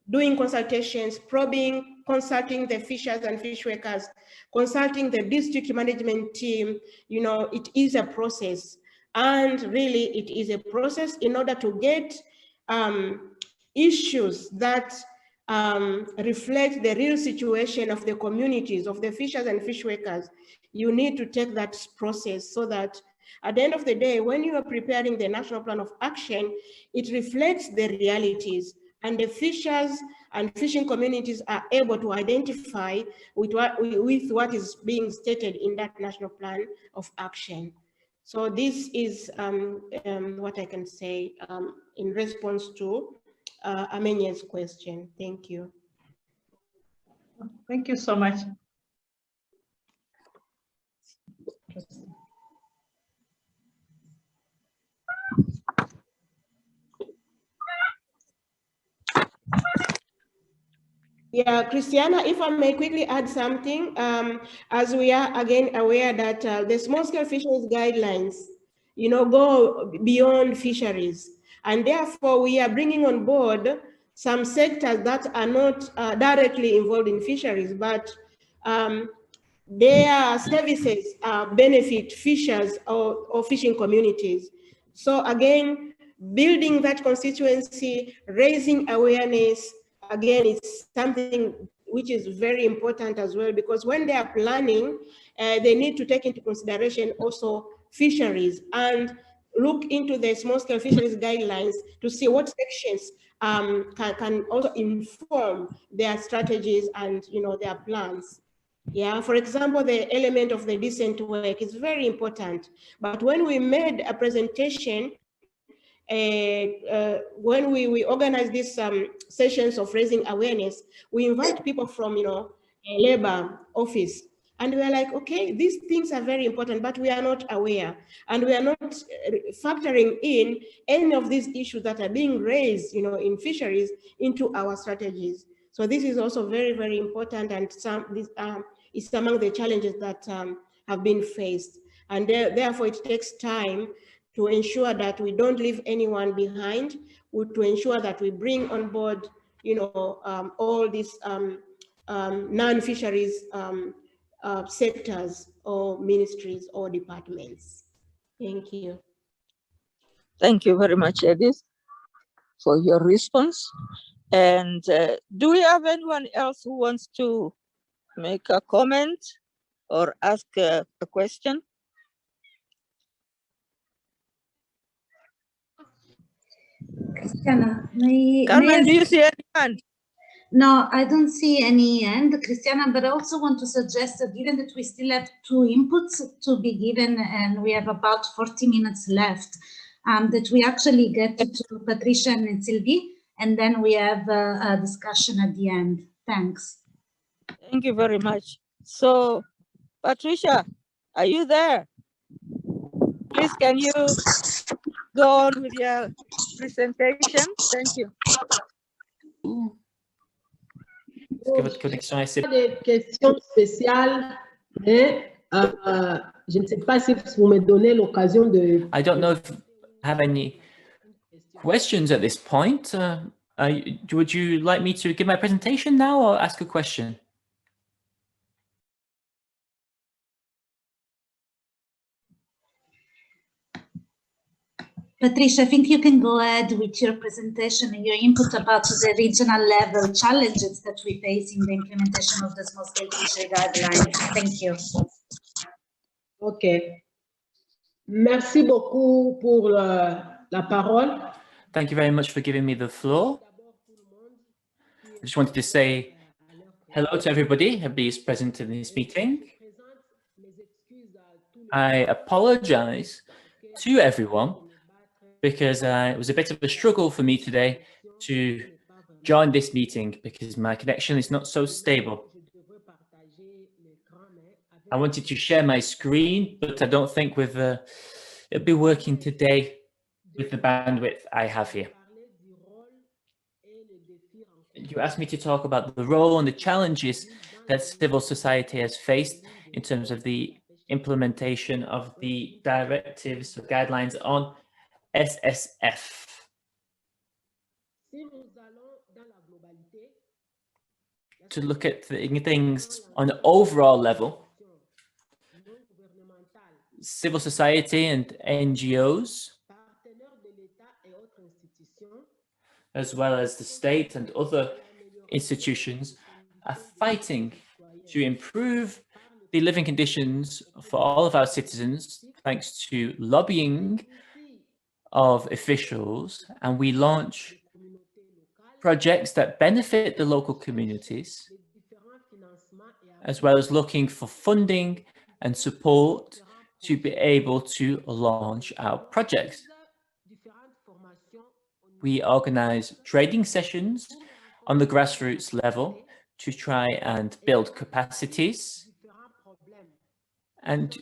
doing consultations, probing, consulting the fishers and fish workers, consulting the district management team, it is a process. And really it is a process in order to get issues that reflect the real situation of the communities, of the fishers and fish workers. You need to take that process so that at the end of the day, when you are preparing the National Plan of Action, it reflects the realities, and the fishers and fishing communities are able to identify with what is being stated in that National Plan of Action. So this is what I can say in response to Amenye's question. Thank you. Thank you so much. Yeah, Christiana, if I may quickly add something, as we are again aware that the small-scale fisheries guidelines, go beyond fisheries. And therefore, we are bringing on board some sectors that are not directly involved in fisheries, but their services benefit fishers or fishing communities. So again, building that constituency, raising awareness, again, it's something which is very important as well, because when they are planning, they need to take into consideration also fisheries. And look into the small-scale fisheries guidelines to see what sections can also inform their strategies and their plans. Yeah, for example, the element of the decent work is very important. But when we made a presentation, when we organize these sessions of raising awareness, we invite people from labor office, and we are like, okay, these things are very important, but we are not aware, and we are not factoring in any of these issues that are being raised in fisheries into our strategies. So this is also very, very important, and it's among the challenges that have been faced, and therefore it takes time to ensure that we don't leave anyone behind, to ensure that we bring on board, all these non-fisheries sectors or ministries or departments. Thank you. Thank you very much, Edith, for your response. And do we have anyone else who wants to make a comment or ask a question? Christiana, Carmen, do you see anyone? No, I don't see any hand, Christiana, but I also want to suggest that given that we still have 2 inputs to be given and we have about 40 minutes left, that we actually get to Patricia and Sylvie, and then we have a discussion at the end. Thanks. Thank you very much. So, Patricia, are you there? Please, can you go on with your presentation? Thank you. Votre connexion est des questions spéciales, mais je ne sais pas si vous me donnez l'occasion de. I don't know if I have any questions at this point. Would you like me to give my presentation now or ask a question? Patricia, I think you can go ahead with your presentation and your input about the regional level challenges that we face in the implementation of the small-scale fishery guidelines. Thank you. Okay. Merci beaucoup pour la parole. Thank you very much for giving me the floor. I just wanted to say hello to everybody who's present in this meeting. I apologize to everyone because it was a bit of a struggle for me today to join this meeting because my connection is not so stable. I wanted to share my screen, but I don't think it'll be working today with the bandwidth I have here. You asked me to talk about the role and the challenges that civil society has faced in terms of the implementation of the directives or guidelines on SSF. To look at things on an overall level, civil society and NGOs, as well as the state and other institutions, are fighting to improve the living conditions for all of our citizens thanks to lobbying of officials, and we launch projects that benefit the local communities, as well as looking for funding and support to be able to launch our projects. We organize training sessions on the grassroots level to try and build capacities and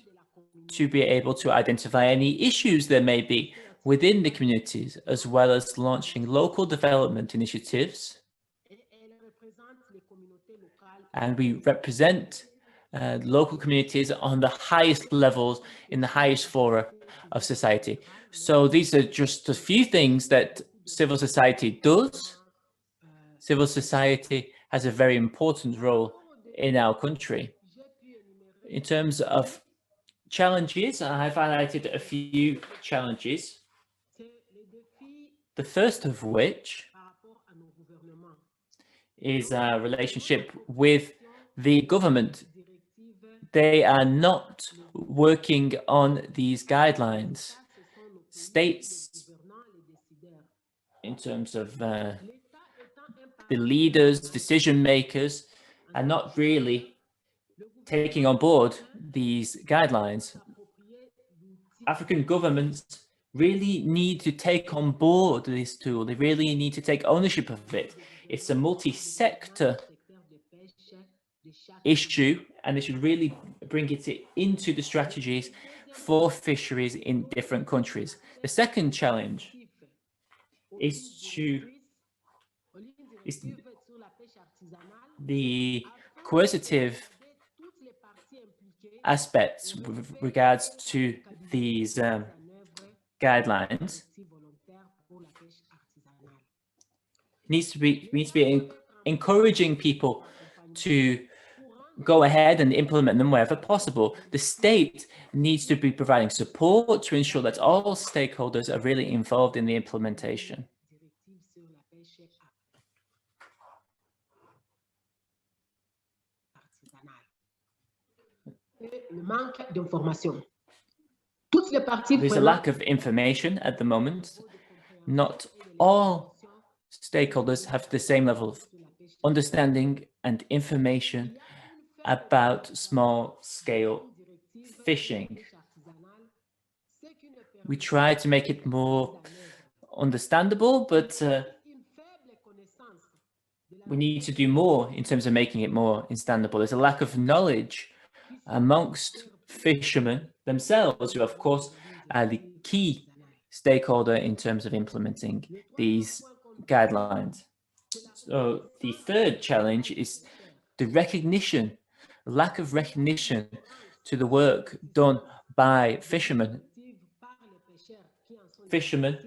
to be able to identify any issues there may be within the communities, as well as launching local development initiatives. And we represent local communities on the highest levels in the highest fora of society. So these are just a few things that civil society does. Civil society has a very important role in our country. In terms of challenges, I've highlighted a few challenges. The first of which is our relationship with the government. They are not working on these guidelines. states, in terms of the leaders, decision makers, are not really taking on board these guidelines. African governments really need to take on board this tool. They really need to take ownership of it. It's a multi-sector issue, and they should really bring it into the strategies for fisheries in different countries. The second challenge is the coercive aspects with regards to these guidelines. Needs to be encouraging people to go ahead and implement them wherever possible. The state needs to be providing support to ensure that all stakeholders are really involved in the implementation. There's a lack of information at the moment. Not all stakeholders have the same level of understanding and information about small-scale fishing. We try to make it more understandable, but we need to do more in terms of making it more understandable. There's a lack of knowledge amongst fishermen themselves, who of course are the key stakeholder in terms of implementing these guidelines. So the third challenge is the recognition, lack of recognition to the work done by fishermen. Fishermen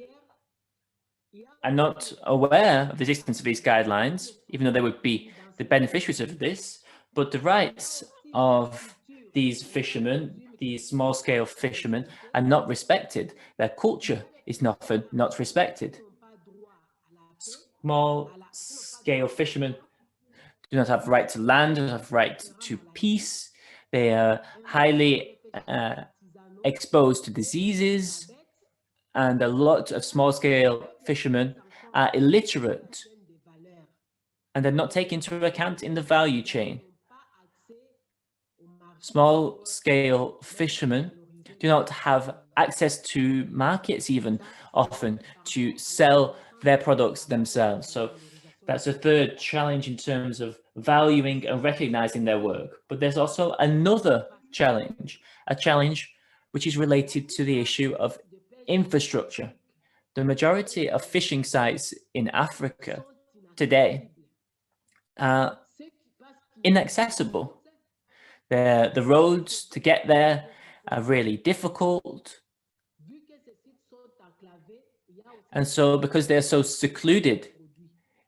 are not aware of the existence of these guidelines, even though they would be the beneficiaries of this, but the rights of these fishermen, these small-scale fishermen, are not respected. Their culture is often not respected. Small-scale fishermen do not have right to land, do not have right to peace. They are highly exposed to diseases, and a lot of small-scale fishermen are illiterate, and they're not taken into account in the value chain. Small-scale fishermen do not have access to markets even often to sell their products themselves. So that's a third challenge in terms of valuing and recognizing their work. But there's also another challenge, a challenge which is related to the issue of infrastructure. The majority of fishing sites in Africa today are inaccessible. The roads to get there are really difficult. And so because they're so secluded,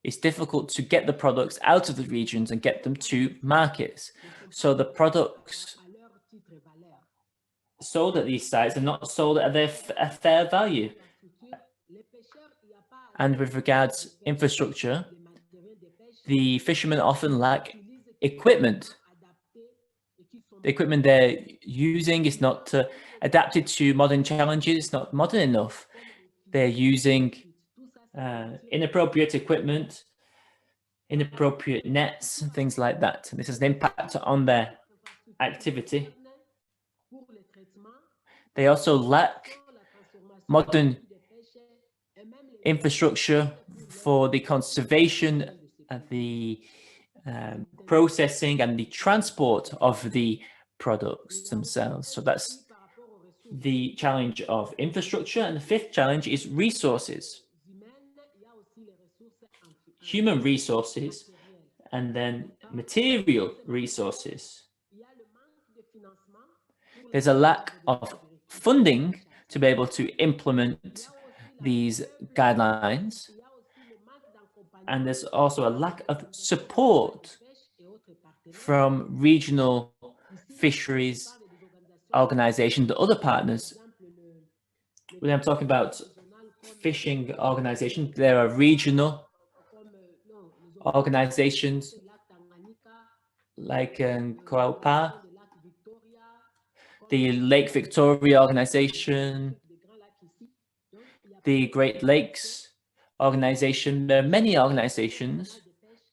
it's difficult to get the products out of the regions and get them to markets. So the products sold at these sites are not sold at a fair value. And with regards to infrastructure, the fishermen often lack equipment. The equipment they're using is not adapted to modern challenges, it's not modern enough. They're using inappropriate equipment, inappropriate nets, and things like that. And this has an impact on their activity. They also lack modern infrastructure for the conservation and the processing and the transport of the products themselves. So that's the challenge of infrastructure. And the fifth challenge is resources. Human resources and then material resources. There's a lack of funding to be able to implement these guidelines. And there's also a lack of support from regional fisheries organizations, the other partners. When I'm talking about fishing organizations, there are regional organizations like COAPA, the Lake Victoria organization, the Great Lakes organization. There are many organizations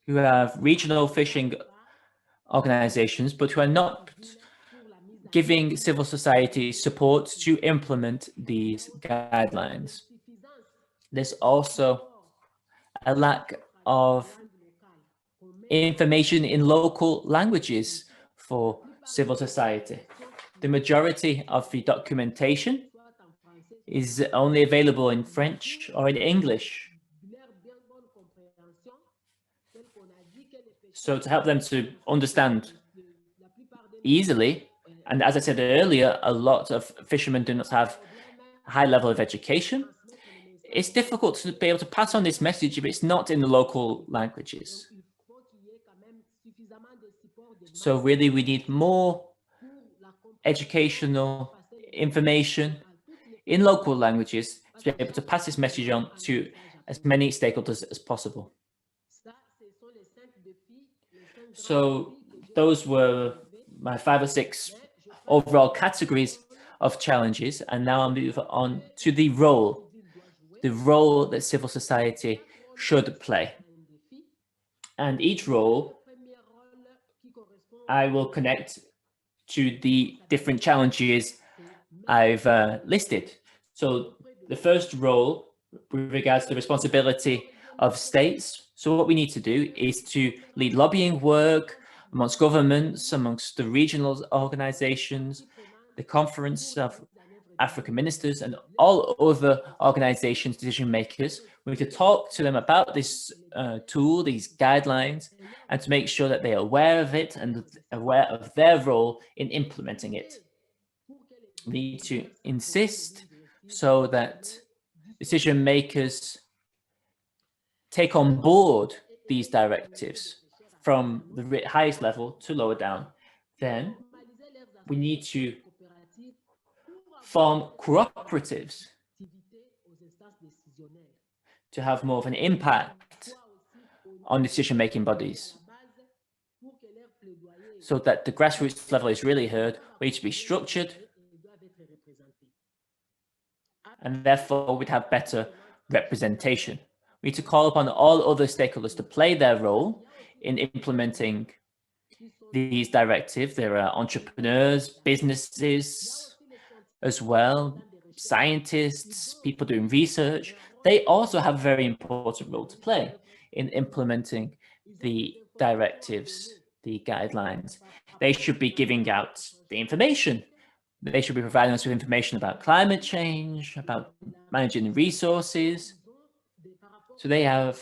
who have regional fishing organizations, but who are not giving civil society support to implement these guidelines. There's also a lack of information in local languages for civil society. The majority of the documentation is only available in French or in English. So to help them to understand easily, and as I said earlier, a lot of fishermen do not have a high level of education. It's difficult to be able to pass on this message if it's not in the local languages. So really we need more educational information in local languages to be able to pass this message on to as many stakeholders as possible. So those were my 5 or 6 overall categories of challenges, and now I'll move on to the role that civil society should play. And each role I will connect to the different challenges I've listed. So the first role with regards to the responsibility of states. So what we need to do is to lead lobbying work amongst governments, amongst the regional organizations, the Conference of African Ministers, and all other organizations, decision makers. We need to talk to them about this tool, these guidelines, and to make sure that they are aware of it and aware of their role in implementing it. We need to insist so that decision makers take on board these directives from the highest level to lower down. Then we need to form cooperatives to have more of an impact on decision-making bodies, so that the grassroots level is really heard. We need to be structured, and therefore we'd have better representation. We need to call upon all other stakeholders to play their role in implementing these directives. There are entrepreneurs, businesses as well, scientists, people doing research. They also have a very important role to play in implementing the directives, the guidelines. They should be giving out the information. They should be providing us with information about climate change, about managing resources. So they have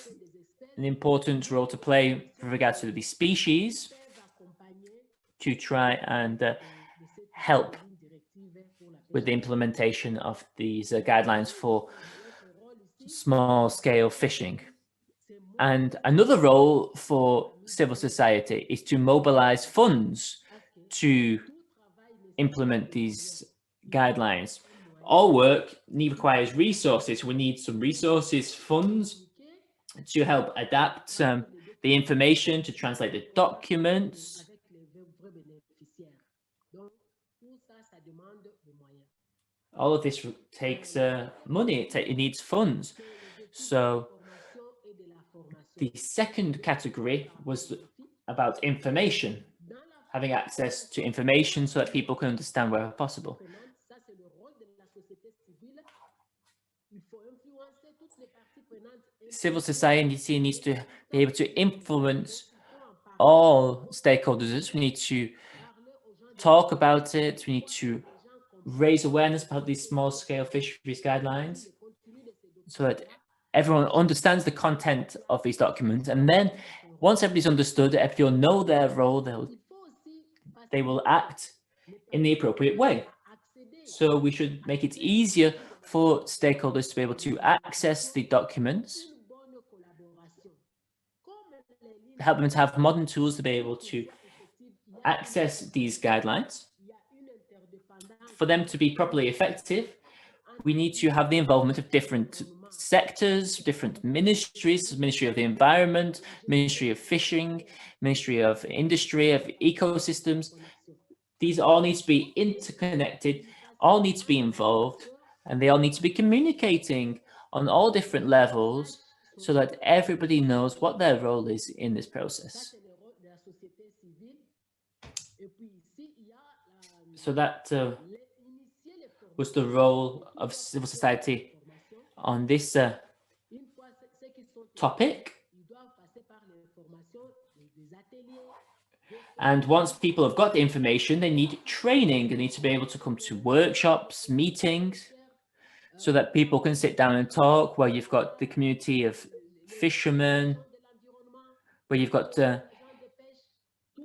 an important role to play with regards to the species, to try and help with the implementation of these guidelines for small-scale fishing. And another role for civil society is to mobilize funds to implement these guidelines. All work requires resources. We need some resources, funds to help adapt the information, to translate the documents. All of this takes money, it needs funds. So the second category was about information, having access to information so that people can understand where possible. Civil society needs to be able to influence all stakeholders. We need to talk about it. We need to raise awareness about these small-scale fisheries guidelines so that everyone understands the content of these documents. And then once everybody's understood, everybody will know their role, they will act in the appropriate way. So we should make it easier for stakeholders to be able to access the documents, help them to have modern tools to be able to access these guidelines. For them to be properly effective, we need to have the involvement of different sectors, different ministries, Ministry of the Environment, Ministry of Fishing, Ministry of Industry, of Ecosystems. These all need to be interconnected, all need to be involved, and they all need to be communicating on all different levels so that everybody knows what their role is in this process. So that was the role of civil society on this topic. And once people have got the information, they need training. They need to be able to come to workshops, meetings, so that people can sit down and talk, where you've got the community of fishermen, where you've got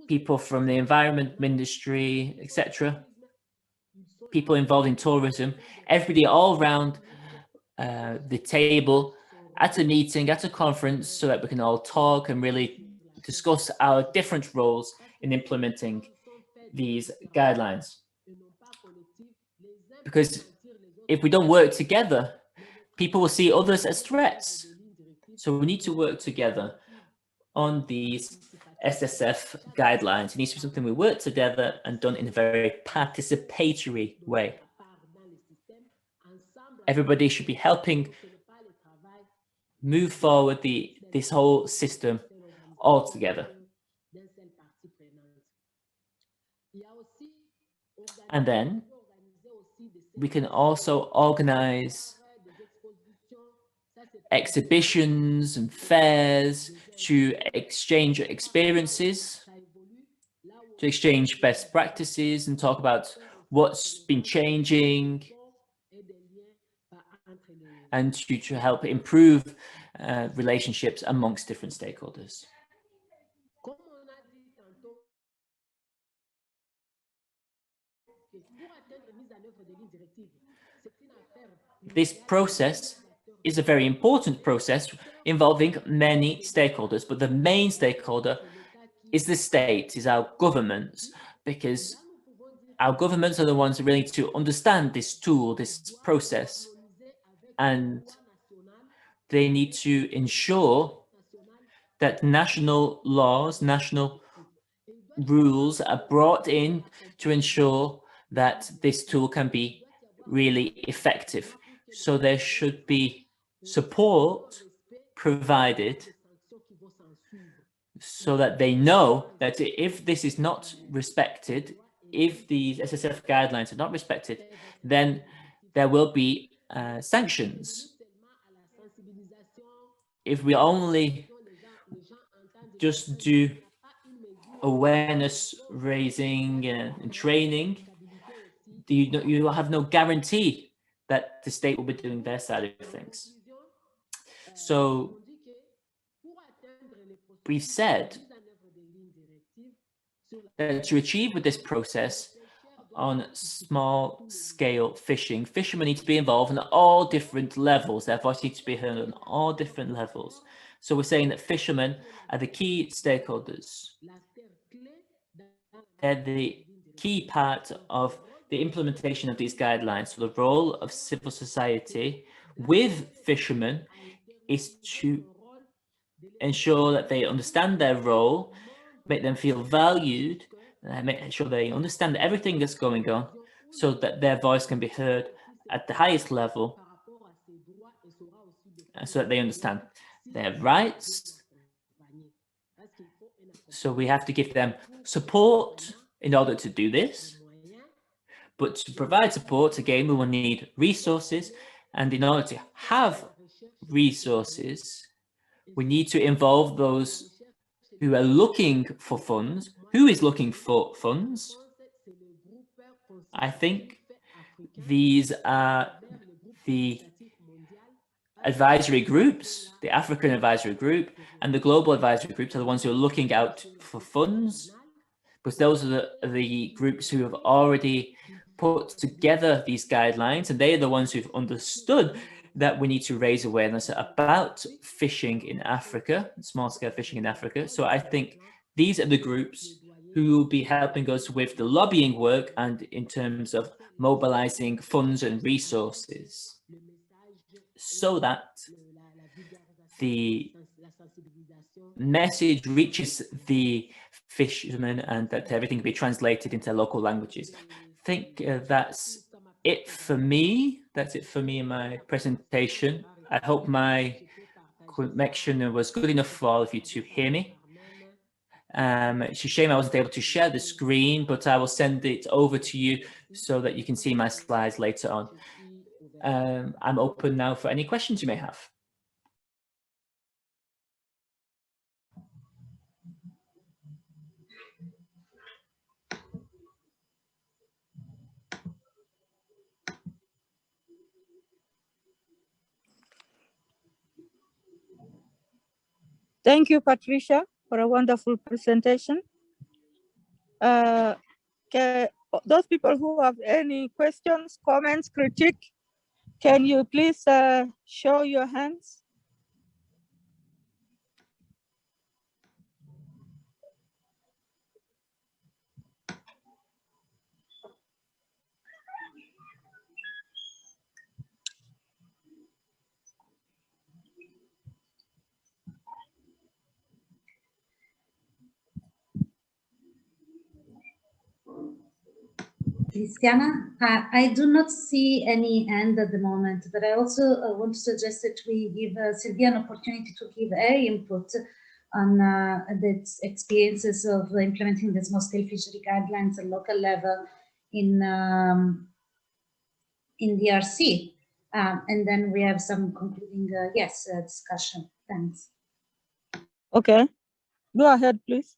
people from the environment industry, etc. People involved in tourism, everybody all around the table at a meeting, at a conference, so that we can all talk and really discuss our different roles in implementing these guidelines. Because if we don't work together, people will see others as threats. So we need to work together on these SSF guidelines. It needs to be something we work together and done in a very participatory way. Everybody should be helping move forward this whole system all together. And then we can also organize exhibitions and fairs to exchange experiences, to exchange best practices and talk about what's been changing, and to help improve relationships amongst different stakeholders. This process is a very important process involving many stakeholders, but the main stakeholder is the state, is our governments, because our governments are the ones who really need to understand this tool, this process, and they need to ensure that national laws, national rules are brought in to ensure that this tool can be really effective. So there should be support provided so that they know that if this is not respected, if these SSF guidelines are not respected, then there will be sanctions. If we only just do awareness raising and training, you will have no guarantee that the state will be doing their side of things. So we've said that to achieve with this process on small scale fishing, fishermen need to be involved on all different levels. Their voice needs to be heard on all different levels. So we're saying that fishermen are the key stakeholders. They're the key part of the implementation of these guidelines. So the role of civil society with fishermen is to ensure that they understand their role, make them feel valued, make sure they understand everything that's going on so that their voice can be heard at the highest level, so that they understand their rights. So we have to give them support in order to do this. But to provide support, again, we will need resources. And in order to have resources, we need to involve those who are looking for funds. Who is looking for funds? I think these are the advisory groups, the African advisory group and the global advisory groups are the ones who are looking out for funds, because those are the groups who have already put together these guidelines, and they are the ones who've understood that we need to raise awareness about fishing in Africa, small-scale fishing in Africa. So I think these are the groups who will be helping us with the lobbying work and in terms of mobilizing funds and resources so that the message reaches the fishermen and that everything can be translated into local languages. I think that's it for me. That's it for me in my presentation. I hope my connection was good enough for all of you to hear me. It's a shame I wasn't able to share the screen, but I will send it over to you so that you can see my slides later on. I'm open now for any questions you may have. Thank you, Patricia, for a wonderful presentation. Those people who have any questions, comments, critique, can you please show your hands? Cristiana, I do not see any hand at the moment, but I also want to suggest that we give Sylvia an opportunity to give her input on the experiences of implementing the small-scale fishery guidelines at local level in DRC. And then we have some concluding, discussion. Thanks. Okay, go ahead, please.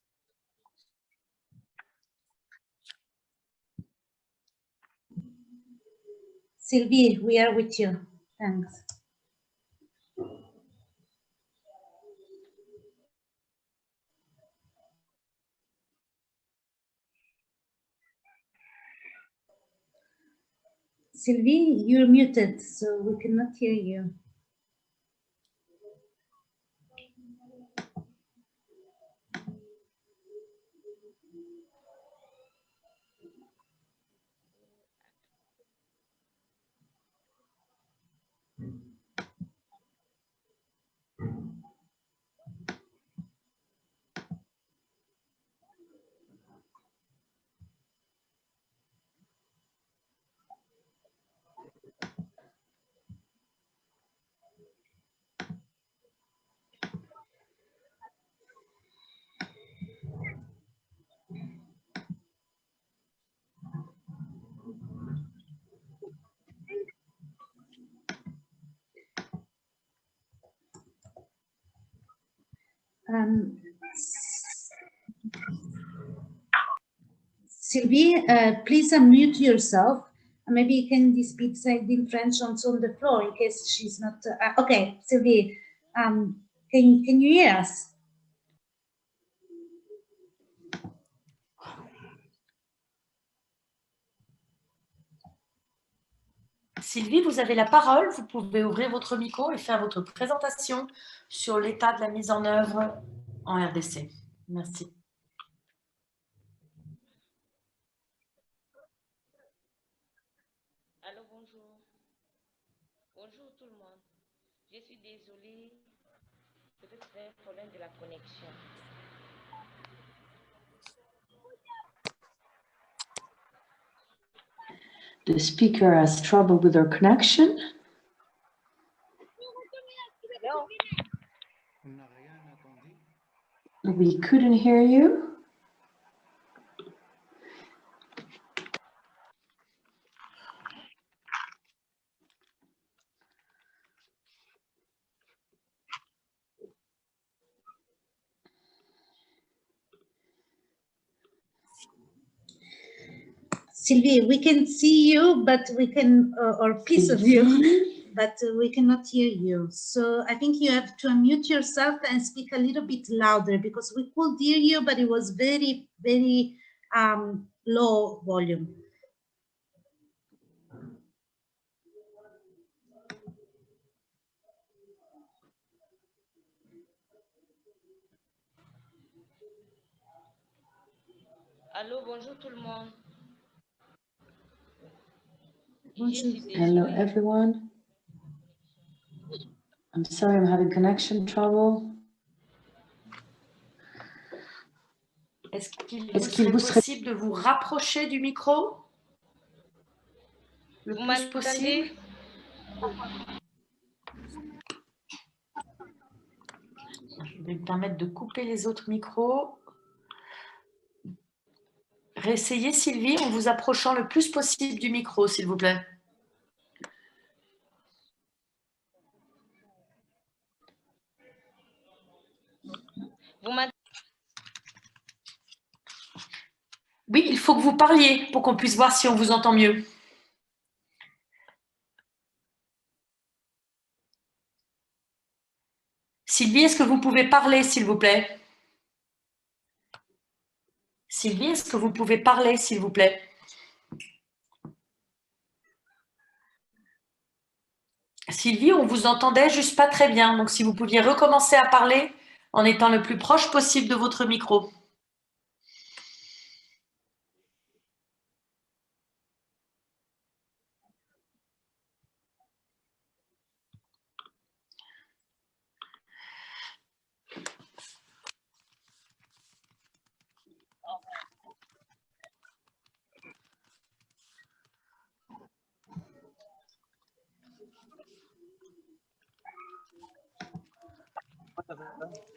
Sylvie, we are with you. Thanks. Sylvie, you're muted, so we cannot hear you. Sylvie, please unmute yourself. Maybe you can speak in French also on the floor in case she's not. Okay, Sylvie, can you hear us? Sylvie, vous avez la parole. Vous pouvez ouvrir votre micro et faire votre présentation sur l'état de la mise en œuvre en RDC. Merci. Allô, bonjour. Bonjour tout le monde. Je suis désolée, peut-être c'est un problème de la connexion. The speaker has trouble with her connection. We couldn't hear you. Sylvie, we can see you, but we can, or piece of you, but we cannot hear you. So I think you have to unmute yourself and speak a little bit louder because we could hear you, but it was very, very low volume. Allô, bonjour tout le monde. Hello, everyone. I'm sorry, I'm having connection trouble. Est-ce qu'il vous serait possible de vous rapprocher du micro le plus possible? vais me permettre de couper les autres micros. Réessayez, Sylvie, en vous approchant le plus possible du micro, s'il vous plaît. Oui, il faut que vous parliez pour qu'on puisse voir si on vous entend mieux. Sylvie, est-ce que vous pouvez parler, s'il vous plaît? Sylvie, est-ce que vous pouvez parler, s'il vous plaît? Sylvie, on vous entendait juste pas très bien. Donc, si vous pouviez recommencer à parler en étant le plus proche possible de votre micro.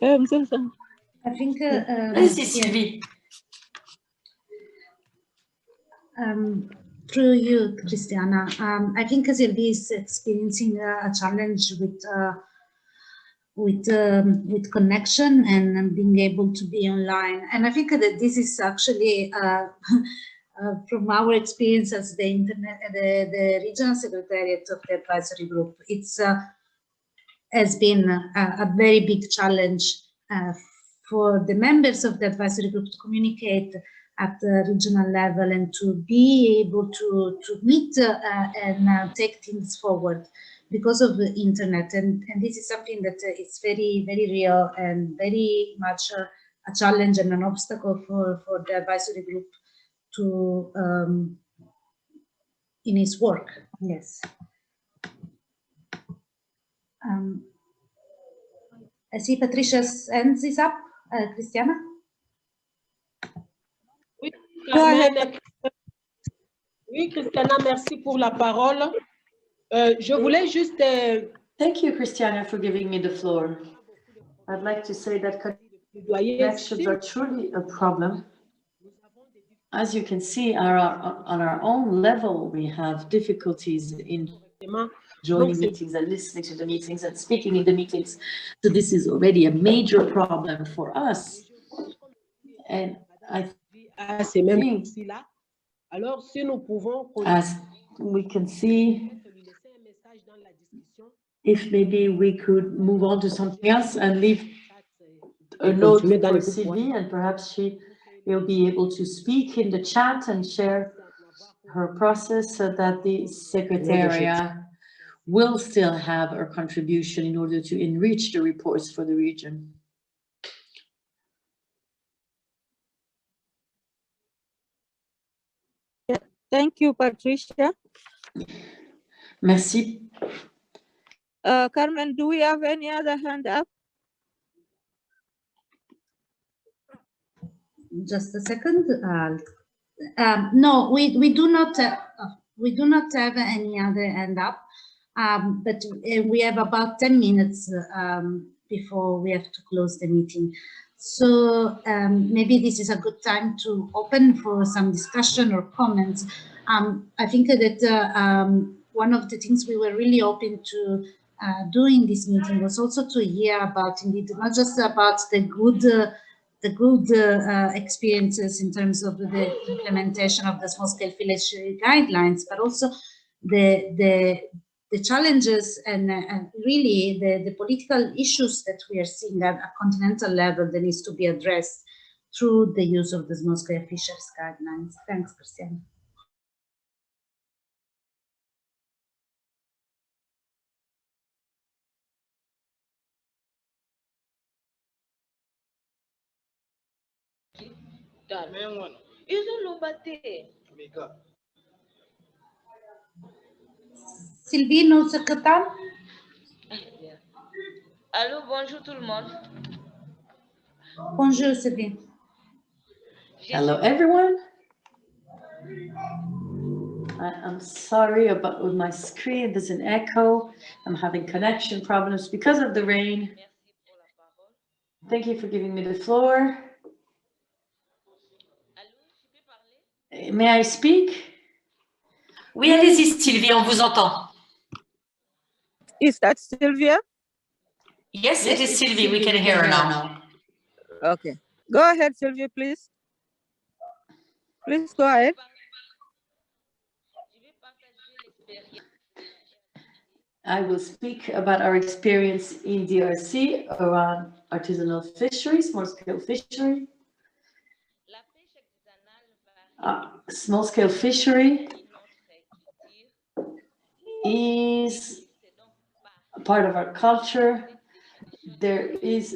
I think Vas-y, Sylvie. Through you, Christiana, I think Sylvie is experiencing a challenge with connection and being able to be online. And I think that this is actually from our experience as the regional secretariat of the advisory group, it's has been a very big challenge for the members of the advisory group to communicate at the regional level and to be able to meet and take things forward because of the internet. And this is something that is very, very real and very much a challenge and an obstacle for the advisory group to in its work. Yes. I see Patricia's hand is up. Christiana? Oui, Christiana, merci pour la parole. Je voulais juste... Thank you, Christiana, for giving me the floor. I'd like to say that connections are truly a problem. As you can see, on our own level, we have difficulties in joining meetings and listening to the meetings and speaking in the meetings. So this is already a major problem for us. And I think, as we can see, if maybe we could move on to something else and leave a note for Sylvie, and perhaps she will be able to speak in the chat and share her process so that the Secretariat will still have a contribution in order to enrich the reports for the region. Thank you, Patricia. Merci. Carmen, do we have any other hand up? Just a second. No, we do not have any other hand up, but we have about 10 minutes before we have to close the meeting. So maybe this is a good time to open for some discussion or comments. I think that one of the things we were really open to do in this meeting was also to hear about, indeed, not just about the good experiences in terms of the implementation of the small-scale fishery guidelines, but also the challenges and really the political issues that we are seeing at a continental level that needs to be addressed through the use of the small-scale fisheries guidelines. Thanks, Christiana. Sylvie, no secrétaire. Allô, bonjour tout le monde. Bonjour, Sylvie. Hello, everyone. I'm sorry about with my screen. There's an echo. I'm having connection problems because of the rain. Thank you for giving me the floor. May I speak? Oui, allez-y, Sylvie, on vous entend. Is that Sylvia? Yes, it is Sylvie. We can hear her now. Okay. Go ahead, Sylvia, please. Please go ahead. I will speak about our experience in DRC around artisanal fisheries, small-scale fishery. Small-scale fishery is part of our culture. There is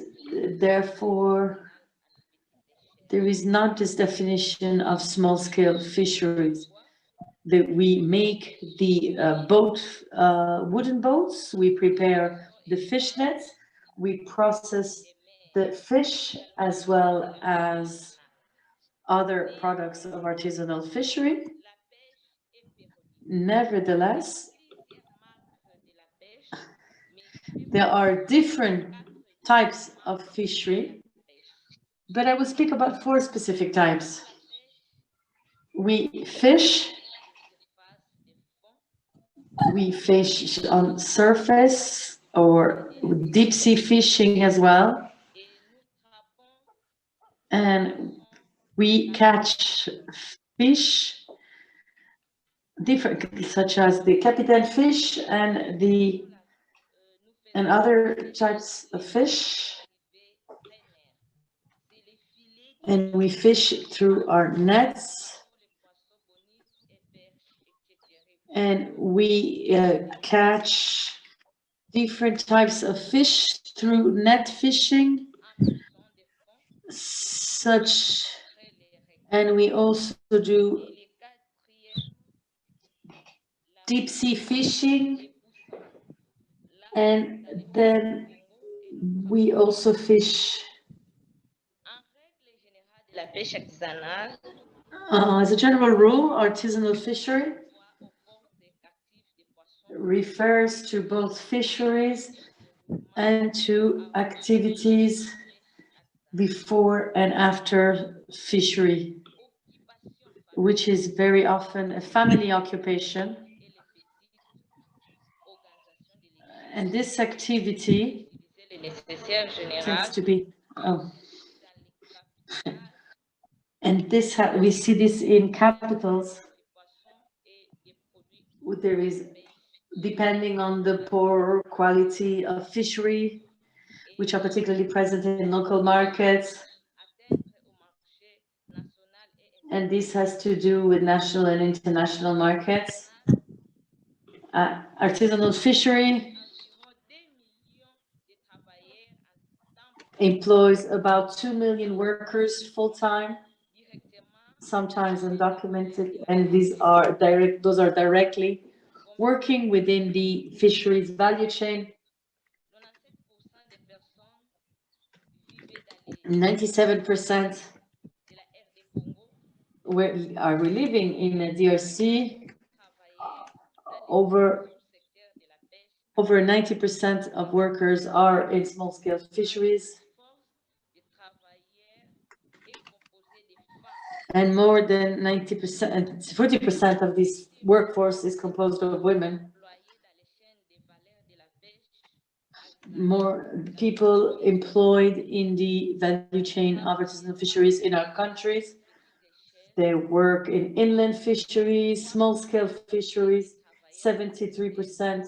not this definition of small-scale fisheries. That we make the wooden boats, we prepare the fish nets, we process the fish as well as other products of artisanal fishery. Nevertheless, there are different types of fishery, but I will speak about 4 specific types. We fish on surface or deep sea fishing as well. And we catch fish, different, such as the captain fish and other types of fish. And we fish through our nets. And we catch different types of fish through net fishing, and we also do deep sea fishing, and then we also fish. As a general rule, artisanal fishery refers to both fisheries and to activities before and after fishery, which is very often a family occupation. And this activity tends to be, and this we see this in capitals. There is, depending on the poor quality of fishery, which are particularly present in local markets. And this has to do with national and international markets. Artisanal fishery employs about 2 million workers full-time, sometimes undocumented, and those are directly working within the fisheries value chain. 97% are we living in the DRC. Over 90% of workers are in small-scale fisheries, and more than 90%, 40% of this workforce is composed of women. More people employed in the value chain of artisanal fisheries in our countries. They work in inland fisheries, small-scale fisheries. 73%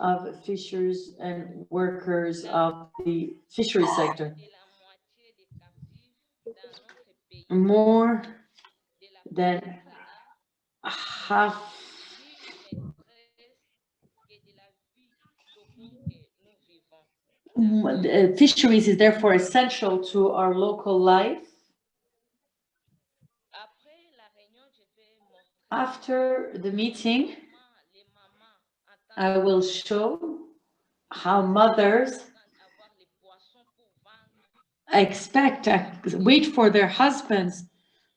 of fishers and workers of the fishery sector. More than half. Fisheries is therefore essential to our local life. After the meeting, I will show how mothers wait for their husbands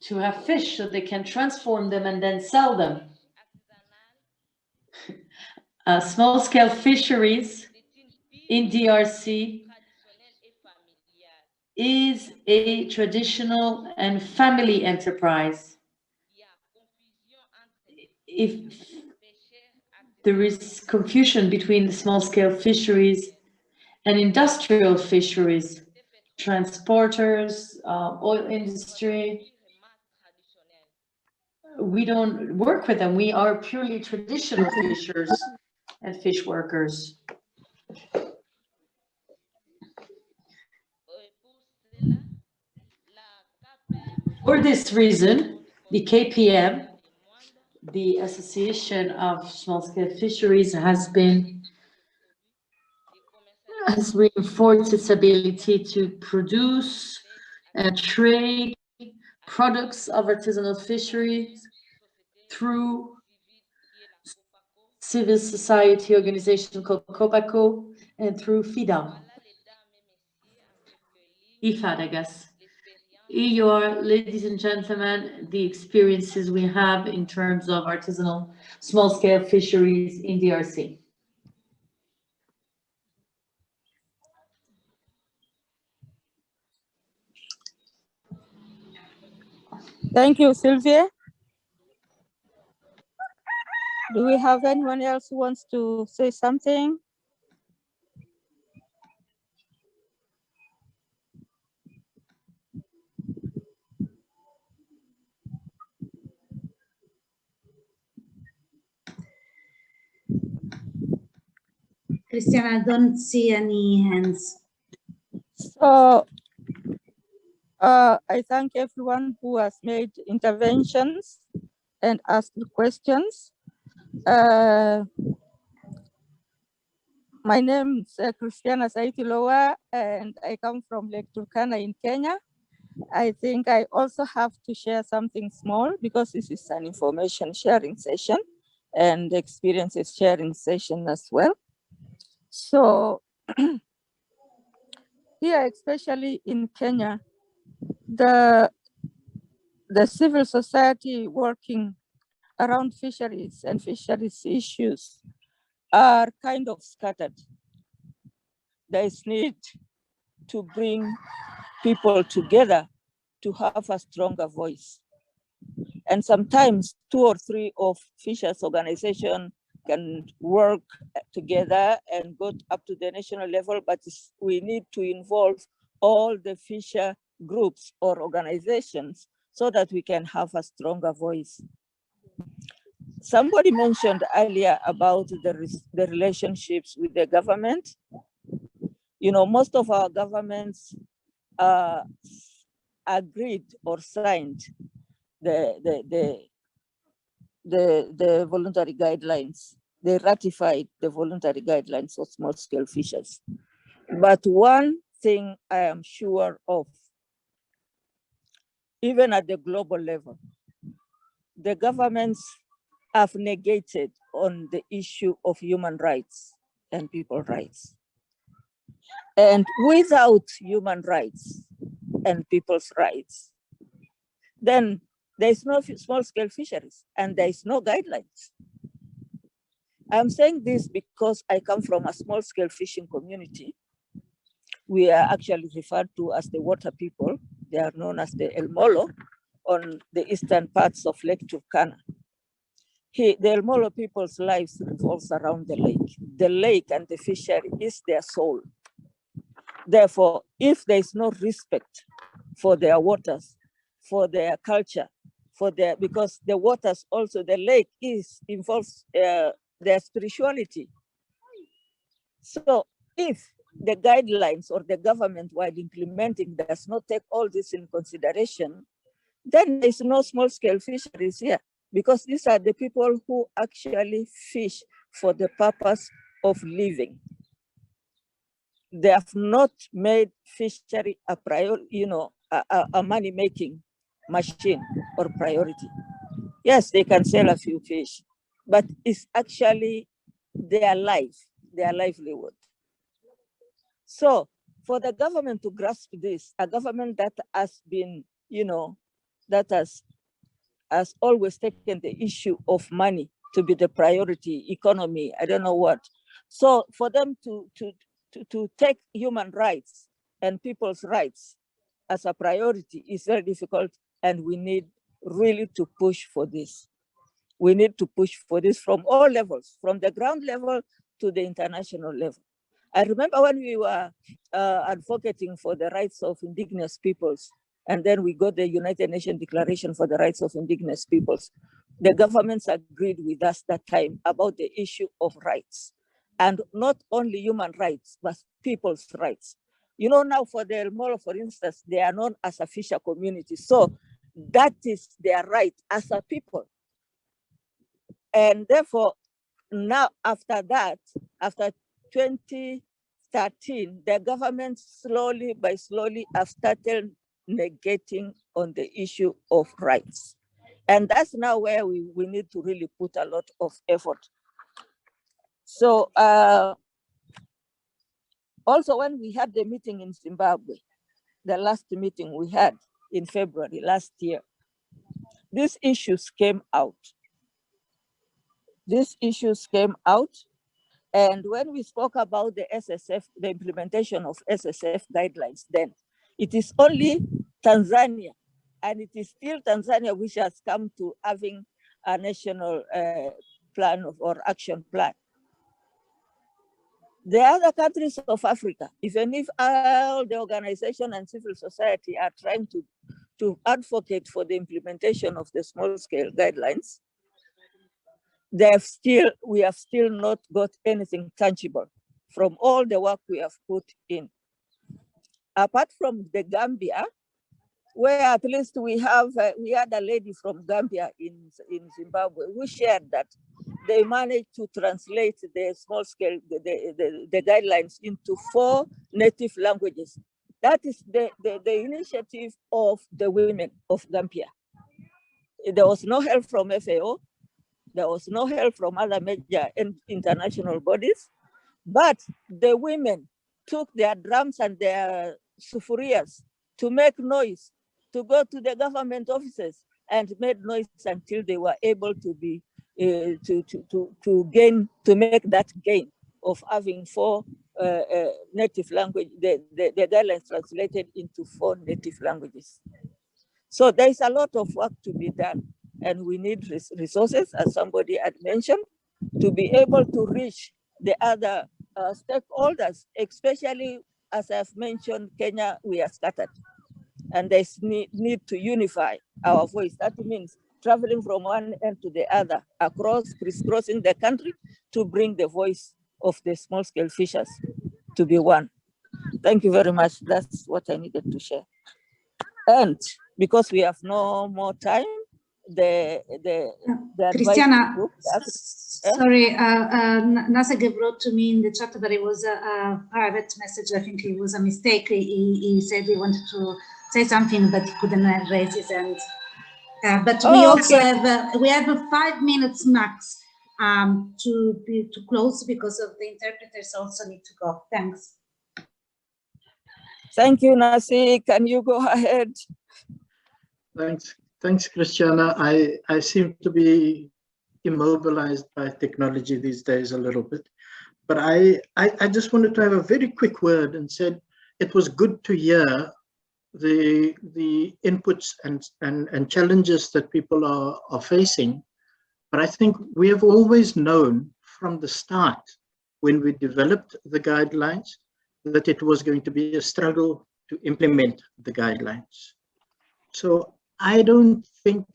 to have fish so they can transform them and then sell them. Small-scale fisheries in DRC is a traditional and family enterprise. If there is confusion between the small-scale fisheries and industrial fisheries, transporters, oil industry, we don't work with them. We are purely traditional fishers and fish workers. For this reason, the KPM, the Association of Small-Scale Fisheries, has reinforced its ability to produce and trade products of artisanal fisheries through civil society organization called COPACO and through FIDA. IFAD, I guess. EUR, ladies and gentlemen, the experiences we have in terms of artisanal small-scale fisheries in DRC. Thank you, Sylvia. Do we have anyone else who wants to say something? Christian, I don't see any hands. So I thank everyone who has made interventions and asked questions. My name is Christiana Saitilowa, and I come from Lake Turkana in Kenya. I think I also have to share something small because this is an information sharing session and experiences sharing session as well. So here, especially in Kenya, the civil society working around fisheries and fisheries issues are kind of scattered. There is need to bring people together to have a stronger voice. And sometimes 2 or 3 of fishers organizations can work together and go up to the national level, but we need to involve all the fisher groups or organizations so that we can have a stronger voice. Somebody mentioned earlier about the relationships with the government. You know, most of our governments agreed or signed the voluntary guidelines. They ratified the voluntary guidelines for small-scale fishers. But one thing I am sure of, even at the global level, the governments have negated on the issue of human rights and people's rights. And without human rights and people's rights, then there is no small-scale fisheries and there is no guidelines. I'm saying this because I come from a small-scale fishing community. We are actually referred to as the water people. They are known as the El Molo on the eastern parts of Lake Turkana. The El Molo people's lives revolves around the lake. The lake and the fishery is their soul. Therefore, if there is no respect for their waters, for their culture, because the waters also, the lake involves their spirituality. So if the guidelines or the government while implementing does not take all this in consideration, then there is no small-scale fisheries here, because these are the people who actually fish for the purpose of living. They have not made fishery a priority, you know, a money-making machine or priority. Yes, they can sell a few fish, but it's actually their life, their livelihood. So for the government to grasp this, a government that has been, you know, that has always taken the issue of money to be the priority, economy, I don't know what. So for them to take human rights and people's rights as a priority is very difficult, and we need really to push for this. We need to push for this from all levels, from the ground level to the international level. I remember when we were advocating for the rights of indigenous peoples, and then we got the United Nations Declaration for the Rights of Indigenous Peoples. The governments agreed with us that time about the issue of rights, and not only human rights, but people's rights. You know, now for the El Molo, for instance, they are known as a fisher community. So that is their right as a people. And therefore, now after that, after 2013, the government slowly by slowly have started negating on the issue of rights. And that's now where we need to really put a lot of effort. So also when we had the meeting in Zimbabwe, the last meeting we had in February last year, these issues came out. These issues came out. And when we spoke about the SSF, the implementation of SSF guidelines, then it is only Tanzania, and it is still Tanzania which has come to having a national plan or action plan. The other countries of Africa, even if all the organization and civil society are trying to advocate for the implementation of the small-scale guidelines, we have still not got anything tangible from all the work we have put in. Apart from the Gambia, where at least we had a lady from Gambia in Zimbabwe who shared that they managed to translate the small scale, the guidelines into 4 native languages. That is the initiative of the women of Gambia. There was no help from FAO. There was no help from other major international bodies, but the women took their drums and their sufurias to make noise, to go to the government offices and made noise until they were able to be to make that gain of having 4 native language, the guidelines translated into 4 native languages. So there is a lot of work to be done. And we need resources, as somebody had mentioned, to be able to reach the other stakeholders, especially, as I've mentioned, Kenya, we are scattered. And there's need to unify our voice. That means traveling from one end to the other, crisscrossing the country to bring the voice of the small-scale fishers to be one. Thank you very much. That's what I needed to share. And because we have no more time, Christiana, group, sorry, Nasser wrote to me in the chat, but it was a private message. I think it was a mistake. He said he wanted to say something, but he couldn't raise his hand. But we also have we have 5 minutes max to close because of the interpreters also need to go. Thanks. Thank you, Nasi. Can you go ahead? Thanks, Christiana. I seem to be immobilized by technology these days a little bit, but I just wanted to have a very quick word and said it was good to hear the inputs and challenges that people are facing. But I think we have always known from the start when we developed the guidelines that it was going to be a struggle to implement the guidelines. So I don't think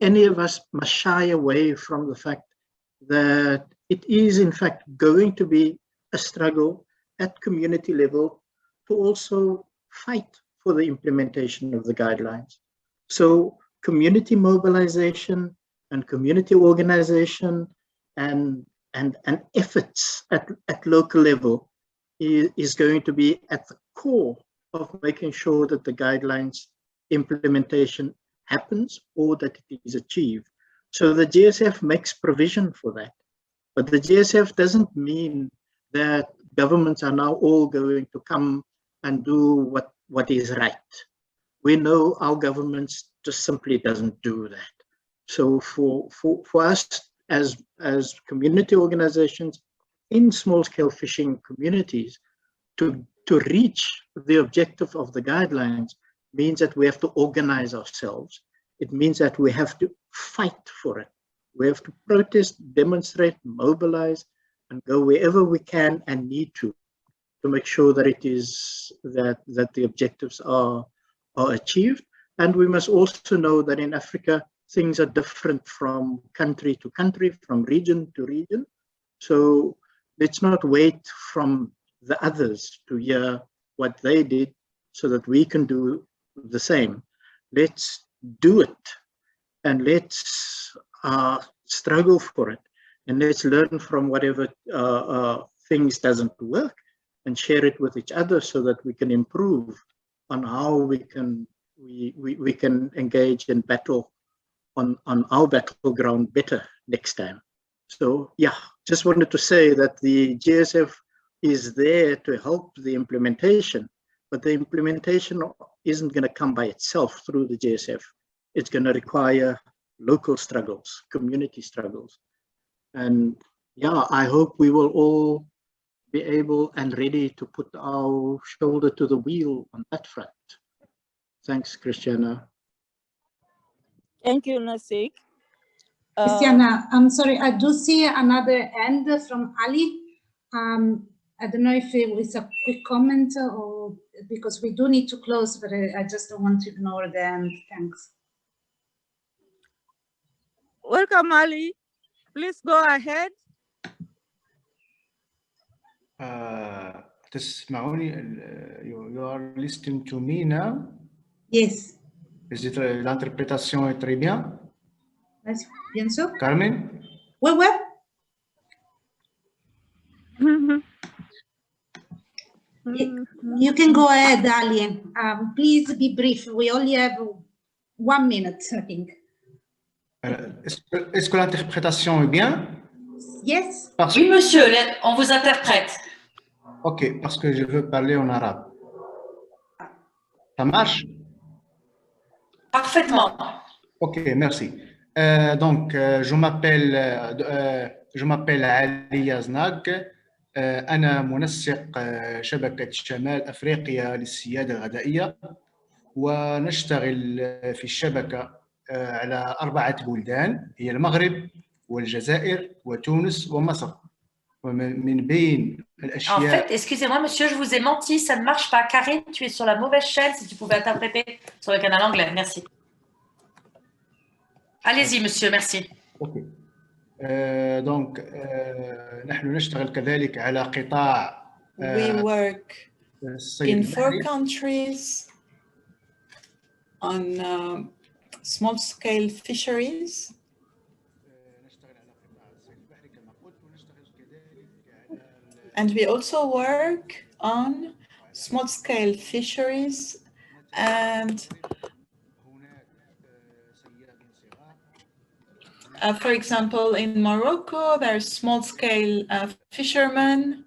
any of us must shy away from the fact that it is in fact going to be a struggle at community level to also fight for the implementation of the guidelines. So community mobilization and community organization and efforts at local level is going to be at the core of making sure that the guidelines implementation happens or that it is achieved. So the GSF makes provision for that. But the GSF doesn't mean that governments are now all going to come and do what is right. We know our governments just simply doesn't do that. So for us as community organizations in small-scale fishing communities to reach the objective of the guidelines, means that we have to organize ourselves. It means that we have to fight for it. We have to protest, demonstrate, mobilize, and go wherever we can and need to make sure that it is that the objectives are achieved. And we must also know that in Africa, things are different from country to country, from region to region. So let's not wait from the others to hear what they did so that we can do the same. Let's do it, and let's struggle for it, and let's learn from whatever things doesn't work and share it with each other so that we can improve on how we can engage in battle on our battleground better next time. So yeah, just wanted to say that the GSF is there to help the implementation, but the implementation isn't going to come by itself through the GSF. It's going to require local struggles, community struggles. And yeah, I hope we will all be able and ready to put our shoulder to the wheel on that front. Thanks, Christiana. Thank you, Nasik. Christiana, I'm sorry, I do see another hand from Ali. I don't know if it was a quick comment or because we do need to close, but I just don't want to ignore the end. Thanks. Welcome, Ali. Please go ahead. تسمعوني? You are listening to me now? Yes. Is it l'interprétation est très bien? Bien sûr. Carmen? Ouais, ouais. You can go ahead, Ali. Please be brief. We only have 1 minute, I think. Est-ce que l'interprétation est bien? Yes. Oui, monsieur, on vous interprète. Ok, parce que je veux parler en arabe. Ça marche? Parfaitement. Ok, merci. Donc, je m'appelle علي يزناق. أنا منسق شبكة شمال أفريقيا للسيادة الغذائية، ونشتغل في الشبكة على 4 بلدان، هي المغرب والجزائر وتونس ومصر. ومن بين الأشياء... En fait, excusez-moi, monsieur, je vous ai menti, ça ne marche pas. Karine, tu es sur la mauvaise chaîne, si tu pouvais interpréter sur le canal anglais. Merci. Allez-y, monsieur, merci. Okay. Donc, نحن نشتغل كذلك على قطاع... We work in 4 countries on small-scale fisheries. And we also work on small-scale fisheries and for example, in Morocco, there are small-scale fishermen,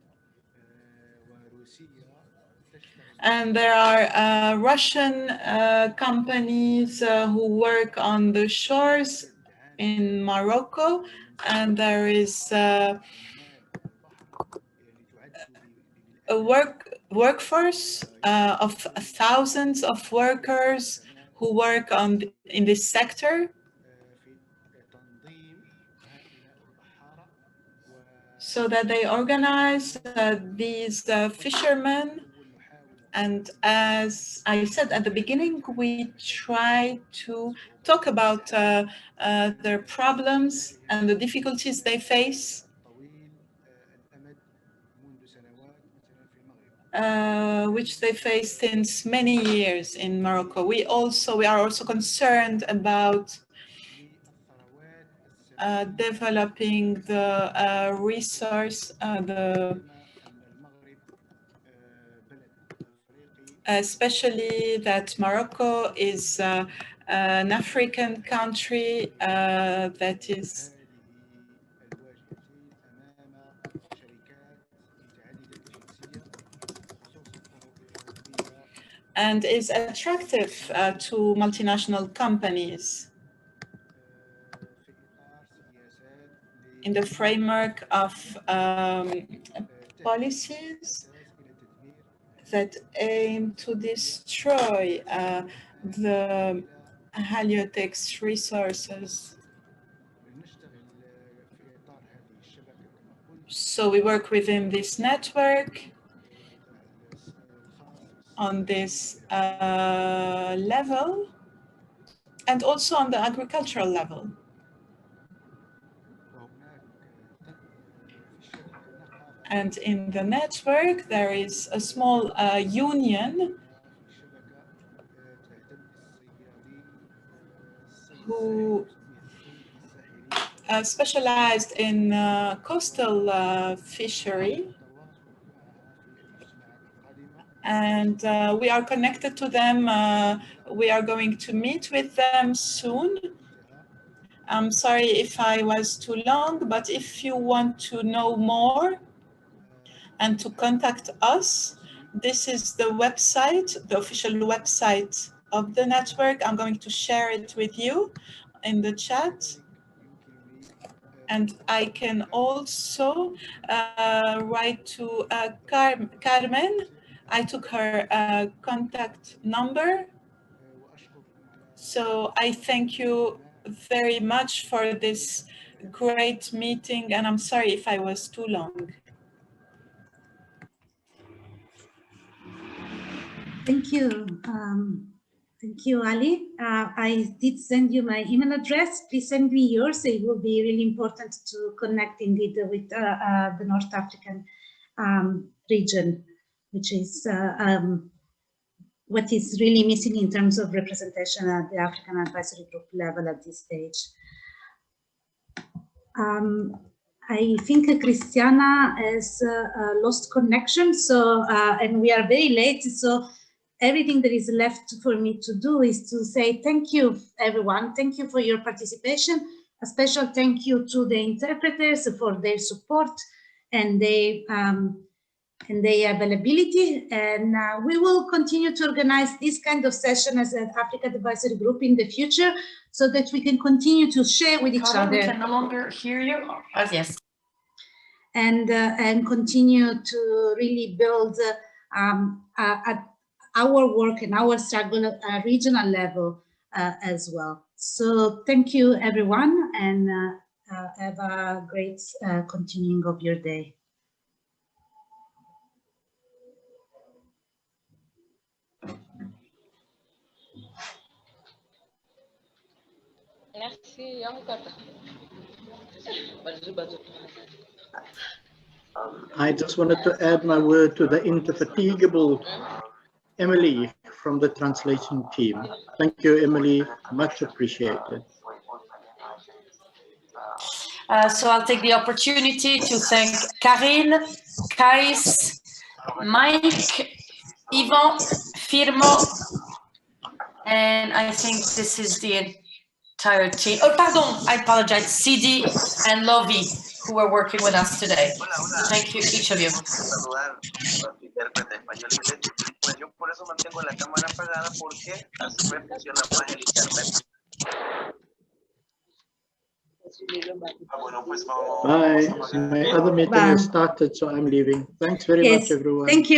and there are Russian companies who work on the shores in Morocco, and there is a workforce of thousands of workers who work in this sector. So that they organize these fishermen, and as I said at the beginning, we try to talk about their problems and the difficulties they face, which they face since many years in Morocco. We are also concerned about developing the resource, especially that Morocco is an African country that is and is attractive to multinational companies. In the framework of policies that aim to destroy the haliotex resources. So we work within this network on this level and also on the agricultural level. And in the network, there is a small union who specialized in coastal fishery. And we are connected to them. We are going to meet with them soon. I'm sorry if I was too long, but if you want to know more and to contact us, this is the website, the official website of the network. I'm going to share it with you in the chat. And I can also write to Carmen. I took her contact number. So I thank you very much for this great meeting, and I'm sorry if I was too long. Thank you. Thank you, Ali. I did send you my email address. Please send me yours. It will be really important to connect indeed with the North African region, which is what is really missing in terms of representation at the African Advisory Group level at this stage. I think Christiana has lost connection, so and we are very late, so everything that is left for me to do is to say thank you, everyone. Thank you for your participation. A special thank you to the interpreters for their support and their availability. And we will continue to organize this kind of session as an Africa Advisory Group in the future, so that we can continue to share with each other. We can no longer hear you. Yes. And continue to really build our work and our struggle at a regional level as well. So thank you, everyone, and have a great continuing of your day. Merci encore. I just wanted to add my word to the indefatigable Emily from the translation team. Thank you, Emily. Much appreciated. So I'll take the opportunity to thank Karine, Kais, Mike, Ivan, Firmo, and I think this is the entire team. Oh, pardon, I apologize. CD and Lovi, who are working with us today. Thank you, each of you. Bye. My other meeting has started, so I'm leaving. Thanks very much, everyone. Thank you.